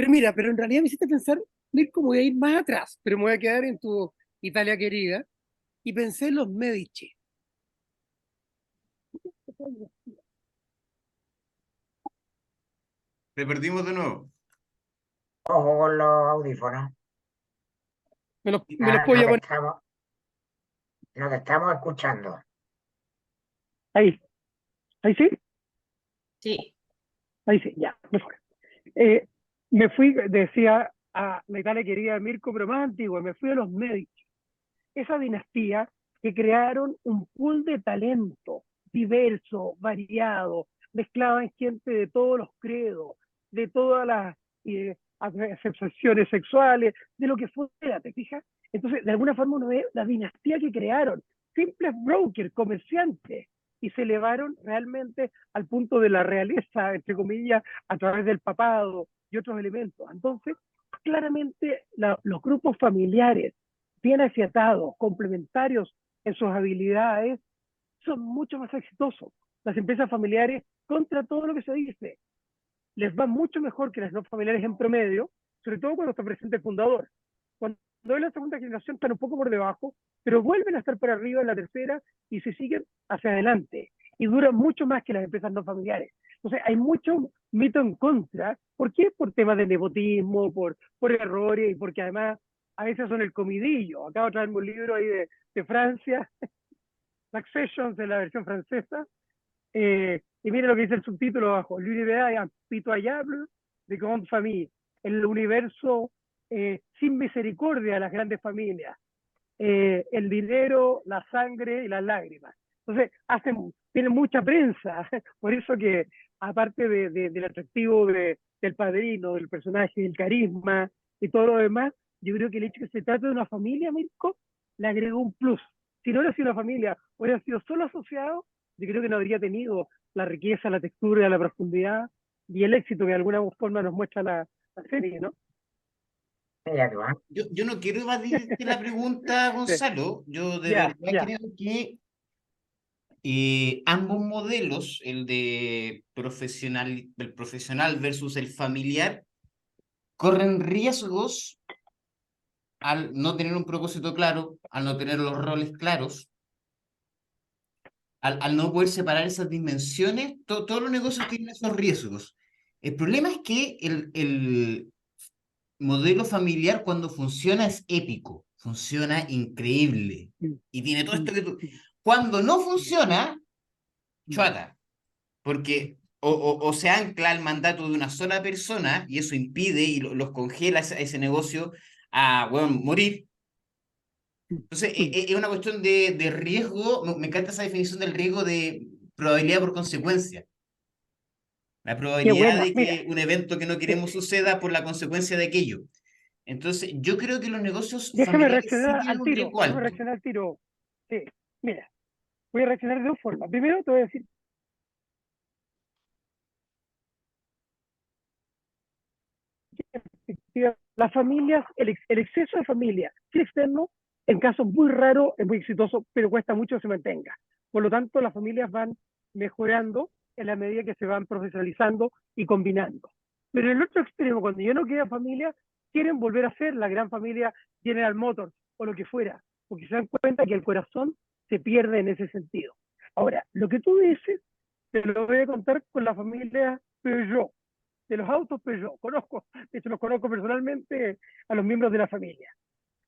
mira, pero en realidad me hiciste pensar, Mirko, voy a ir más atrás, pero me voy a quedar en tu Italia querida, y pensé en los Medici. Te perdimos de nuevo. Ojo con los audífonos. Me los Ah, puedo llamar. no te estamos escuchando. Ahí sí, Sí. ahí sí, ya, mejor. Me fui, decía a la Italia querida Mirko, pero más antigua, me fui a los Medici, esa dinastía que crearon un pool de talento diverso, variado, mezclaban gente de todos los credos, de todas las acepciones sexuales, de lo que fuera, ¿te fijas? Entonces, de alguna forma uno ve la dinastía que crearon, simples brokers, comerciantes, y se elevaron realmente al punto de la realeza, entre comillas, a través del papado y otros elementos. Entonces, claramente los grupos familiares bien afiatados, complementarios en sus habilidades, son mucho más exitosos. Las empresas familiares, contra todo lo que se dice, les va mucho mejor que las no familiares en promedio, sobre todo cuando está presente el fundador. Cuando es la segunda generación están un poco por debajo, pero vuelven a estar por arriba en la tercera y se siguen hacia adelante. Y duran mucho más que las empresas no familiares. Entonces hay mucho mito en contra. ¿Por qué? Por temas de nepotismo, por errores y porque además a veces son el comidillo. Acabo de traerme un libro ahí de Francia, Succession, de la versión francesa, y mire lo que dice el subtítulo abajo: l'univers impitoyable de grande famille, el universo sin misericordia de las grandes familias, el dinero, la sangre y las lágrimas. Entonces, tienen mucha prensa, por eso que, aparte del atractivo del padrino, del personaje, del carisma y todo lo demás, yo creo que el hecho de que se trate de una familia, Mirko, le agregó un plus. Si no hubiera sido una familia, hubiera sido solo asociado, yo creo que no habría tenido la riqueza, la textura, la profundidad y el éxito que de alguna forma nos muestra la serie, ¿no? Mira tú, ¿ah? Yo no quiero evadirte la pregunta, Gonzalo. Yo de Ya, verdad ya. creo que ambos modelos, el profesional versus el familiar, corren riesgos al no tener un propósito claro, al no tener los roles claros, al no poder separar esas dimensiones. Todos los negocios tienen esos riesgos. El problema es que el modelo familiar, cuando funciona, es épico, funciona increíble Mm, y tiene todo esto mm, que tú. mm, Cuando no funciona, mm. chuata, porque o se ancla al mandato de una sola persona y eso impide y los congela ese negocio a, bueno, morir. Entonces, es una cuestión de riesgo. Me encanta esa definición del riesgo de probabilidad por consecuencia. La Qué probabilidad buena. de Mira, que un evento que no queremos suceda por la consecuencia de aquello. Entonces, yo creo que los negocios déjame familiares sí reaccionar tienen al un tiro. riesgo Déjame alto. reaccionar al tiro. Sí, mira, voy a reaccionar de dos formas. Primero te voy a decir, las familias, el exceso de familia, sí externo, en casos muy raros es muy exitoso, pero cuesta mucho que se mantenga. Por lo tanto, las familias van mejorando en la medida que se van profesionalizando y combinando. Pero en el otro extremo, cuando ya no queda familia, quieren volver a ser la gran familia General Motors o lo que fuera, porque se dan cuenta que el corazón se pierde en ese sentido. Ahora, lo que tú dices, te lo voy a contar con la familia Peugeot, de los autos Peugeot. Conozco, de hecho los conozco personalmente a los miembros de la familia.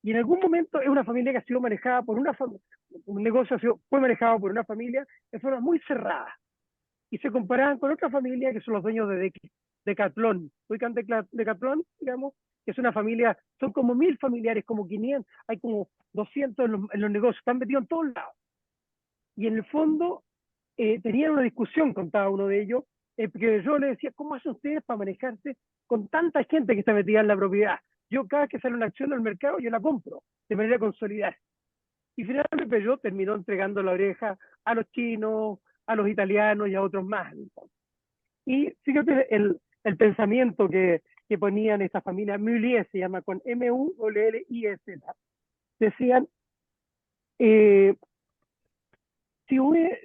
Y en algún momento es una familia que ha sido manejada por una familia, un negocio fue manejado por una familia de forma muy cerrada. Y se comparaban con otra familia que son los dueños de Decathlon. Ubican Decathlon, digamos, que es una familia, son como 1000 familiares, como 500, hay como 200 en los negocios, están metidos en todos lados. Y en el fondo tenían una discusión con cada uno de ellos, porque yo le decía, ¿cómo hacen ustedes para manejarse con tanta gente que está metida en la propiedad? Yo cada vez que sale una acción al mercado, yo la compro de manera consolidada. Y finalmente Peugeot terminó entregando la oreja a los chinos, a los italianos y a otros más. Y fíjate el pensamiento que ponían esta familia, Mulliez se llama, con M-U-L-L-I-S. Decían, eh, si hubiera,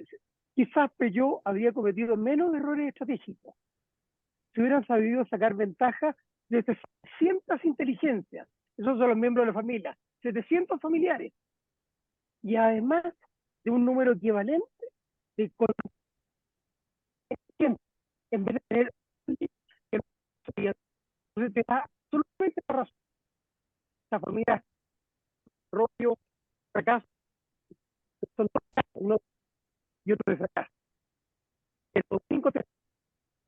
quizás Peugeot habría cometido menos errores estratégicos si hubieran sabido sacar ventaja de 700 inteligencias. Esos son los miembros de la familia, 700 familiares. Y además de un número equivalente de en vez de tener que entonces te da absolutamente la razón. Esa familia, rollo, fracaso, son dos casos, uno y otro de fracaso. Estos 5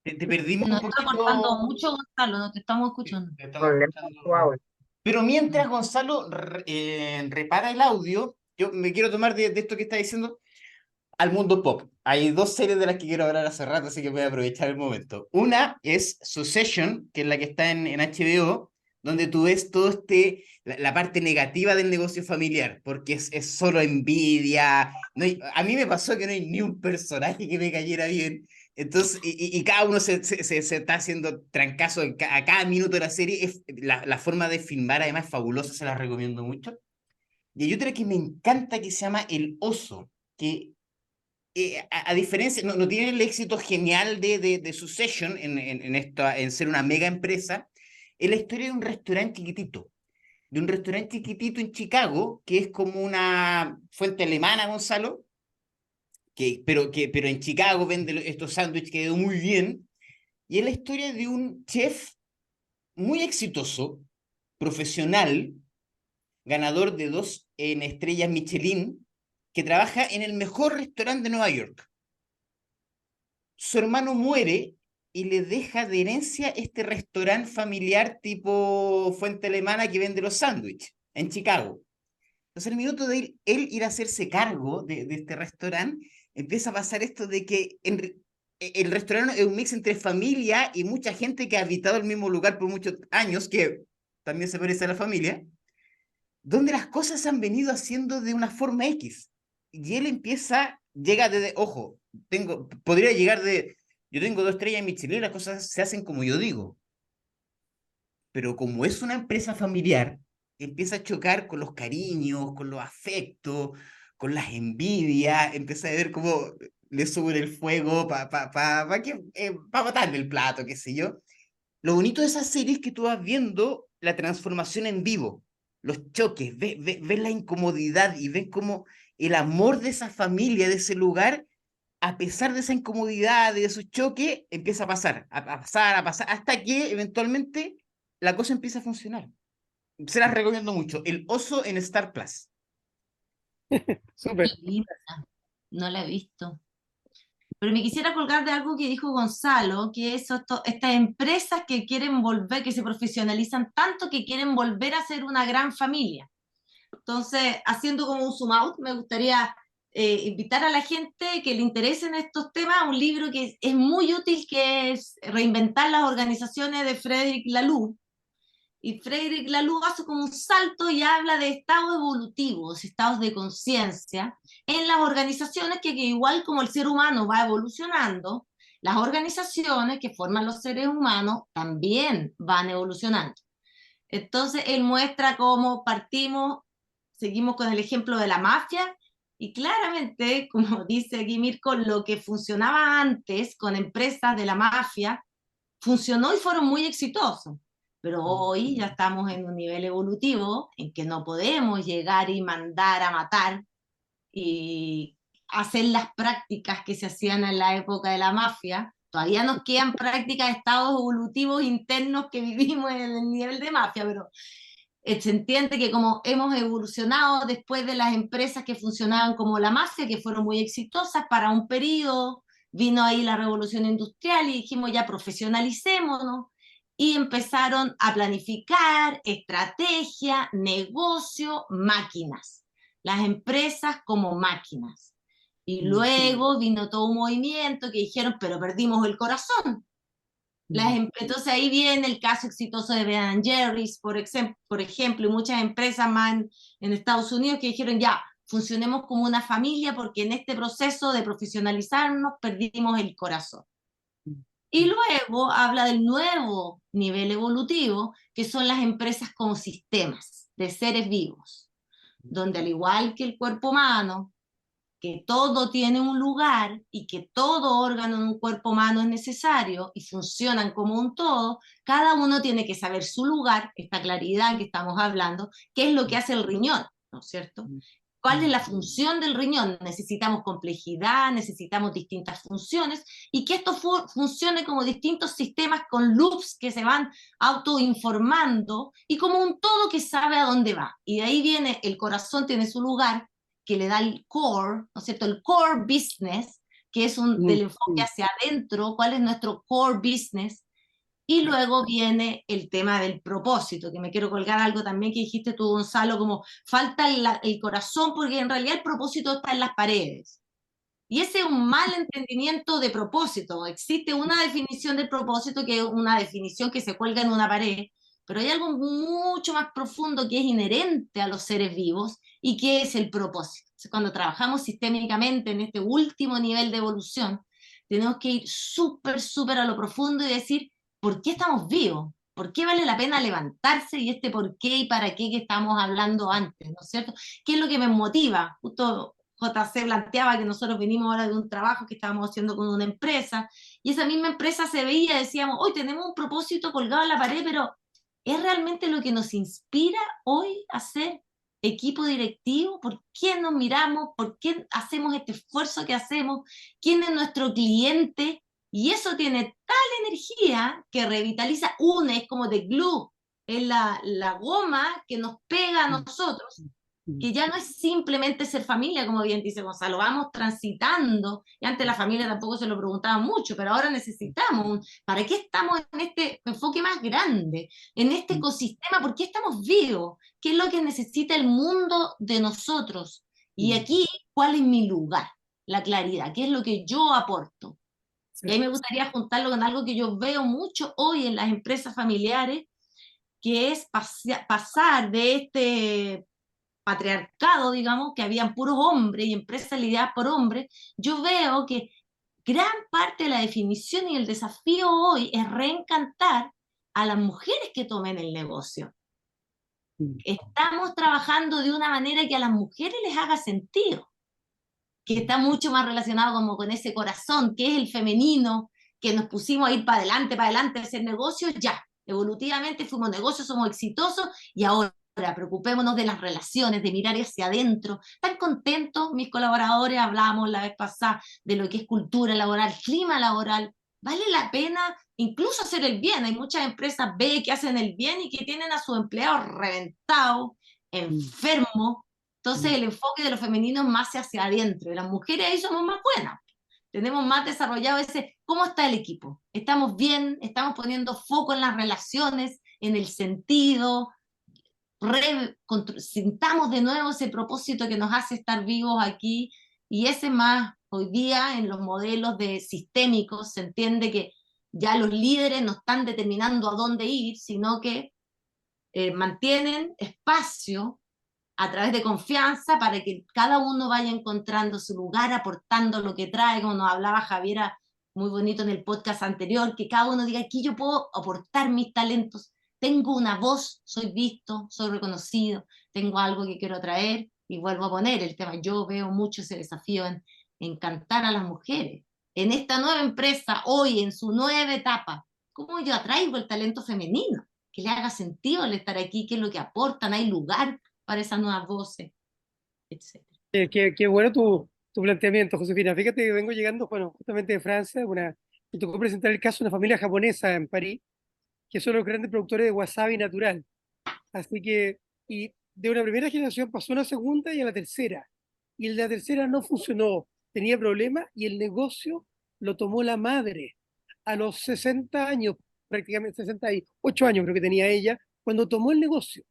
Te perdimos un Nos está cortando poquito. mucho, Gonzalo, no te estamos escuchando. Te estamos Problemas con tu escuchando. audio. Pero mientras Gonzalo repara el audio, yo me quiero tomar de esto que está diciendo al mundo pop. Hay dos series de las que quiero hablar hace rato, así que voy a aprovechar el momento. Una es Succession, que es la que está en HBO, donde tú ves todo la parte negativa del negocio familiar, porque es solo envidia. A mí me pasó que no hay ni un personaje que me cayera bien. Entonces, y cada uno se está haciendo trancazo a cada minuto de la serie. La forma de filmar, además, es fabulosa, se la recomiendo mucho. Y hay otra que me encanta que se llama El Oso, que a diferencia, no tiene el éxito genial de Succession en ser una mega empresa, es la historia de un restaurante chiquitito, en Chicago, que es como una fuente alemana, Gonzalo, pero en Chicago vende estos sándwiches que quedó muy bien, y es la historia de un chef muy exitoso, profesional, ganador de 2 estrellas Michelin, que trabaja en el mejor restaurante de Nueva York. Su hermano muere y le deja de herencia este restaurante familiar tipo fuente alemana que vende los sándwiches en Chicago. Entonces, el minuto de él ir a hacerse cargo de este restaurante, empieza a pasar esto de que el restaurante es un mix entre familia y mucha gente que ha habitado el mismo lugar por muchos años, que también se parece a la familia, donde las cosas se han venido haciendo de una forma X. Y él llega desde, ojo, podría llegar yo tengo 2 estrellas en Michelin, las cosas se hacen como yo digo. Pero como es una empresa familiar, empieza a chocar con los cariños, con los afectos, con las envidias, empieza a ver cómo le suben el fuego para matarle el plato, qué sé yo. Lo bonito de esa serie es que tú vas viendo la transformación en vivo, los choques, ves la incomodidad y ves cómo el amor de esa familia, de ese lugar, a pesar de esa incomodidad, de esos choques, empieza a pasar, a pasar, hasta que eventualmente la cosa empieza a funcionar. Se las recomiendo mucho. El Oso en Star Plus. Súper. No la he visto. Pero me quisiera colgar de algo que dijo Gonzalo, que es estas empresas que quieren volver, que se profesionalizan tanto que quieren volver a ser una gran familia. Entonces, haciendo como un zoom out, me gustaría invitar a la gente que le interesen estos temas a un libro que es muy útil, que es Reinventar las organizaciones, de Frederick Laloux. Y Frederick Laloux hace como un salto y habla de estados evolutivos, estados de conciencia en las organizaciones que igual como el ser humano va evolucionando, las organizaciones que forman los seres humanos también van evolucionando. Entonces él muestra cómo partimos, seguimos con el ejemplo de la mafia, y claramente, como dice aquí Mirko, lo que funcionaba antes con empresas de la mafia funcionó y fueron muy exitosos. Pero hoy ya estamos en un nivel evolutivo en que no podemos llegar y mandar a matar y hacer las prácticas que se hacían en la época de la mafia. Todavía nos quedan prácticas de estados evolutivos internos que vivimos en el nivel de mafia, pero se entiende que como hemos evolucionado después de las empresas que funcionaban como la mafia, que fueron muy exitosas para un periodo, vino ahí la revolución industrial y dijimos ya profesionalicémonos, y empezaron a planificar estrategia, negocio, máquinas, las empresas como máquinas. Y luego vino todo un movimiento que dijeron, pero perdimos el corazón. Entonces ahí viene el caso exitoso de Ben Jerry's, por ejemplo, y muchas empresas más en Estados Unidos que dijeron ya, funcionemos como una familia porque en este proceso de profesionalizarnos perdimos el corazón. Y luego habla del nuevo nivel evolutivo, que son las empresas como sistemas de seres vivos, donde al igual que el cuerpo humano, que todo tiene un lugar y que todo órgano en un cuerpo humano es necesario y funcionan como un todo, cada uno tiene que saber su lugar, esta claridad que estamos hablando, qué es lo que hace el riñón, ¿no es cierto? cuál es la función del riñón. Necesitamos complejidad, necesitamos distintas funciones, y que esto funcione como distintos sistemas con loops que se van autoinformando, y como un todo que sabe a dónde va. Y de ahí viene, el corazón tiene su lugar, que le da el core, ¿no es cierto? El core business, que es del enfoque hacia adentro, cuál es nuestro core business. Y luego viene el tema del propósito, que me quiero colgar algo también que dijiste tú, Gonzalo, como falta el corazón, porque en realidad el propósito está en las paredes. Y ese es un mal entendimiento de propósito. Existe una definición de propósito que es una definición que se cuelga en una pared, pero hay algo mucho más profundo que es inherente a los seres vivos y que es el propósito. Entonces, cuando trabajamos sistémicamente en este último nivel de evolución, tenemos que ir súper, súper a lo profundo y decir, ¿por qué estamos vivos? ¿Por qué vale la pena levantarse? Y este por qué y para qué que estamos hablando antes, ¿no es cierto? ¿Qué es lo que me motiva? Justo JC planteaba que nosotros venimos ahora de un trabajo que estábamos haciendo con una empresa, y esa misma empresa se veía, decíamos, hoy tenemos un propósito colgado en la pared, pero ¿es realmente lo que nos inspira hoy a ser equipo directivo? ¿Por qué nos miramos? ¿Por qué hacemos este esfuerzo que hacemos? ¿Quién es nuestro cliente? Y eso tiene tal energía que revitaliza, une, es como de glue, es la goma que nos pega a nosotros, que ya no es simplemente ser familia, como bien dice Gonzalo, vamos transitando, y antes la familia tampoco se lo preguntaba mucho, pero ahora necesitamos, ¿para qué estamos en este enfoque más grande, en este ecosistema? ¿Por qué estamos vivos? ¿Qué es lo que necesita el mundo de nosotros? Y aquí, ¿cuál es mi lugar? La claridad, ¿qué es lo que yo aporto? Y ahí me gustaría juntarlo con algo que yo veo mucho hoy en las empresas familiares, que es pasar de este patriarcado, digamos, que habían puros hombres y empresas lideradas por hombres. Yo veo que gran parte de la definición y el desafío hoy es reencantar a las mujeres que tomen el negocio. Estamos trabajando de una manera que a las mujeres les haga sentido, que está mucho más relacionado como con ese corazón, que es el femenino, que nos pusimos a ir para adelante, a hacer negocios, ya, evolutivamente fuimos negocios, somos exitosos, y ahora preocupémonos de las relaciones, de mirar hacia adentro. Están contentos mis colaboradores, hablábamos la vez pasada de lo que es cultura laboral, clima laboral. Vale la pena incluso hacer el bien. Hay muchas empresas B que hacen el bien y que tienen a sus empleados reventados, enfermos. Entonces el enfoque de lo femenino es más hacia adentro, y las mujeres ahí somos más buenas. Tenemos más desarrollado ese, ¿cómo está el equipo? ¿Estamos bien? ¿Estamos poniendo foco en las relaciones, en el sentido? Sintamos de nuevo ese propósito que nos hace estar vivos aquí, y ese más hoy día en los modelos de sistémicos se entiende que ya los líderes no están determinando a dónde ir, sino que mantienen espacio a través de confianza para que cada uno vaya encontrando su lugar, aportando lo que trae, como nos hablaba Javiera muy bonito en el podcast anterior, que cada uno diga, aquí yo puedo aportar mis talentos, tengo una voz, soy visto, soy reconocido, tengo algo que quiero traer. Y vuelvo a poner el tema, yo veo mucho ese desafío en encantar a las mujeres. En esta nueva empresa, hoy, en su nueva etapa, ¿cómo yo atraigo el talento femenino? Que le haga sentido el estar aquí, qué es lo que aportan, hay lugar para esas nuevas voces, etc. Qué bueno tu planteamiento, Josefina. Fíjate que vengo llegando, bueno, justamente de Francia, me tocó presentar el caso de una familia japonesa en París, que son los grandes productores de wasabi natural. Así que, y de una primera generación pasó a una segunda y a la tercera. Y el de la tercera no funcionó, tenía problemas, y el negocio lo tomó la madre a los 60 años, prácticamente 68 años creo que tenía ella, cuando tomó el negocio.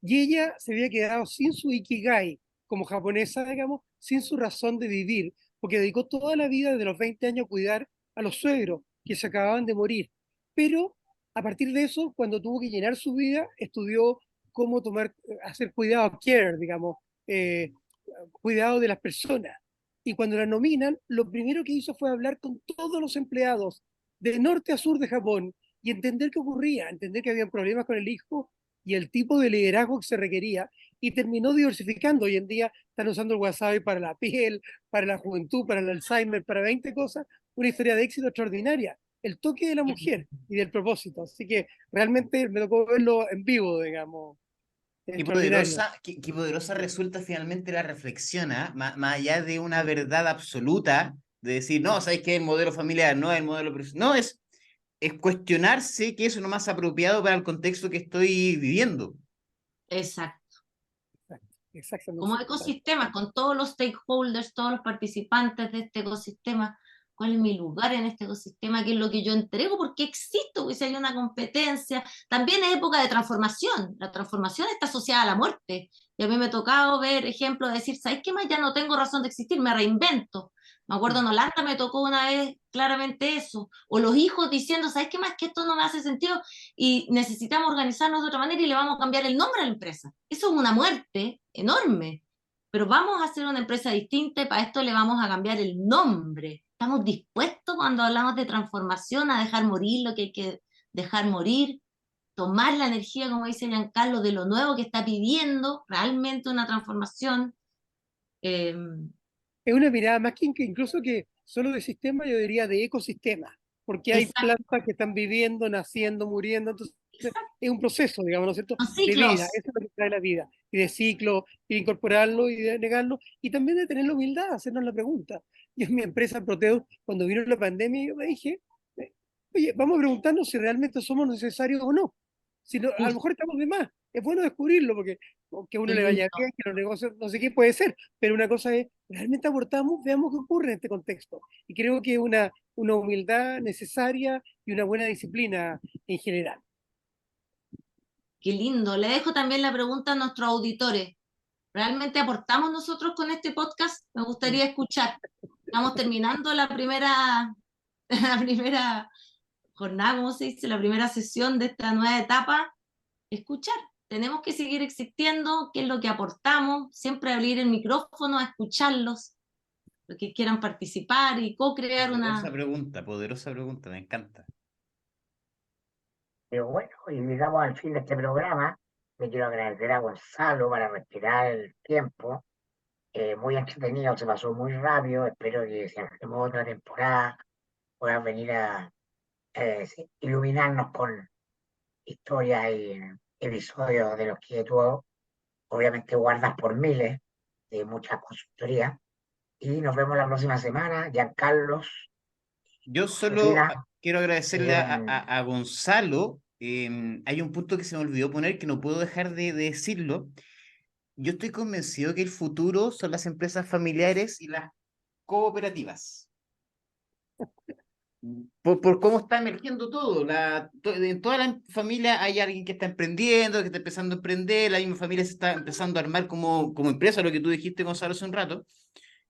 Y ella se había quedado sin su ikigai como japonesa, digamos, sin su razón de vivir, porque dedicó toda la vida desde los 20 años a cuidar a los suegros que se acababan de morir. Pero a partir de eso, cuando tuvo que llenar su vida, estudió cómo hacer cuidado, care, digamos, eh, cuidado de las personas. Y cuando la nominan, lo primero que hizo fue hablar con todos los empleados de norte a sur de Japón y entender qué ocurría, entender que había problemas con el hijo y el tipo de liderazgo que se requería, y terminó diversificando. Hoy en día están usando el wasabi para la piel, para la juventud, para el Alzheimer, para 20 cosas, una historia de éxito extraordinaria. El toque de la mujer y del propósito. Así que realmente me tocó verlo en vivo, digamos. extraordinario. Qué poderosa resulta finalmente la reflexión, ¿ah? Más allá de una verdad absoluta, de decir, no, ¿sabes qué? El modelo familiar no es el modelo... No, es cuestionarse qué es lo más apropiado para el contexto que estoy viviendo. Exacto. Exactamente. Como ecosistemas, con todos los stakeholders, todos los participantes de este ecosistema, cuál es mi lugar en este ecosistema, qué es lo que yo entrego, por qué existo, porque si hay una competencia. También es época de transformación, la transformación está asociada a la muerte, y a mí me ha tocado ver ejemplos de decir, ¿sabes qué más? Ya no tengo razón de existir, me reinvento. Me acuerdo en Holanda me tocó una vez claramente eso, o los hijos diciendo, ¿sabes qué más? Que esto no me hace sentido y necesitamos organizarnos de otra manera y le vamos a cambiar el nombre a la empresa. Eso es una muerte enorme, pero vamos a hacer una empresa distinta y para esto le vamos a cambiar el nombre. ¿Estamos dispuestos cuando hablamos de transformación a dejar morir lo que hay que dejar morir? Tomar la energía, como dice Giancarlo, de lo nuevo que está pidiendo realmente una transformación. Eh, Es una mirada más que incluso que solo de sistema, yo diría de ecosistema, porque hay exacto, plantas que están viviendo, naciendo, muriendo, entonces es un proceso, digamos, ¿no es cierto?, los de vida, ciclos. eso es lo que trae la vida, y de ciclo, y de incorporarlo, y de negarlo, y también de tener la humildad, hacernos la pregunta. Yo en mi empresa, Proteus, cuando vino la pandemia, yo me dije, oye, vamos a preguntarnos si realmente somos necesarios o no. Si no, a lo mejor estamos de más. Es bueno descubrirlo porque que a uno Qué le lindo. vaya bien, que los negocios, no sé qué puede ser, pero una cosa es, realmente aportamos, veamos qué ocurre en este contexto. Y creo que es una humildad necesaria y una buena disciplina en general. Qué lindo. Le dejo también la pregunta a nuestros auditores. ¿Realmente aportamos nosotros con este podcast? Me gustaría escuchar. Estamos terminando la primera, la primera jornada, ¿cómo se dice? La primera sesión de esta nueva etapa. Escuchar. Tenemos que seguir existiendo, qué es lo que aportamos, siempre abrir el micrófono a escucharlos, los que quieran participar y co-crear una... Poderosa pregunta, me encanta. Pero bueno, y llegamos al fin de este programa. Le quiero agradecer a Gonzalo para respirar el tiempo. Muy entretenido, se pasó muy rápido. Espero que si hacemos otra temporada puedas venir a sí, iluminarnos con historias y episodios de los que tú obviamente guardas por miles de muchas consultorías. Y nos vemos la próxima semana. Giancarlos, Yo solo Josefina, quiero agradecerle siguen. a Gonzalo. Hay un punto que se me olvidó poner que no puedo dejar de decirlo. Yo estoy convencido que el futuro son las empresas familiares y las cooperativas. Por cómo está emergiendo todo. En toda la familia hay alguien que está emprendiendo, que está empezando a emprender, la misma familia se está empezando a armar como empresa, lo que tú dijiste, Gonzalo, hace un rato.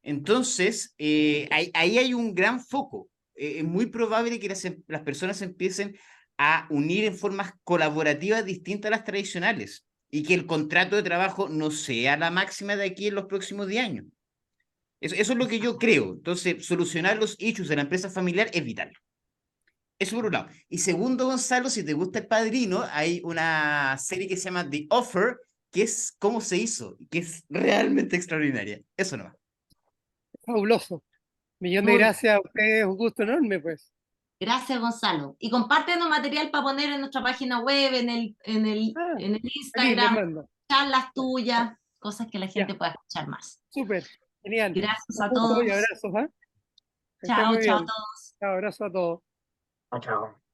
Entonces, ahí hay un gran foco. Es muy probable que las personas empiecen a unir en formas colaborativas distintas a las tradicionales y que el contrato de trabajo no sea la máxima de aquí en los próximos 10 años. Eso es lo que yo creo. Entonces, solucionar los issues de la empresa familiar es vital. Eso por un lado. Y segundo, Gonzalo, si te gusta El Padrino, hay una serie que se llama The Offer, que es cómo se hizo, que es realmente extraordinaria. Eso nomás. Fabuloso. Millón de Muy bien. gracias a ustedes, un gusto enorme, pues. Gracias, Gonzalo. Y compártenos material para poner en nuestra página web, Ah, en el feliz, les Instagram, mando. charlas tuyas, cosas que la Ya, gente pueda escuchar más. súper, genial. Gracias Un a gusto y todos. abrazos, ¿ah? Que estén Chao, muy chao a bien. todos. Chao, abrazo a todos. Chao, chao.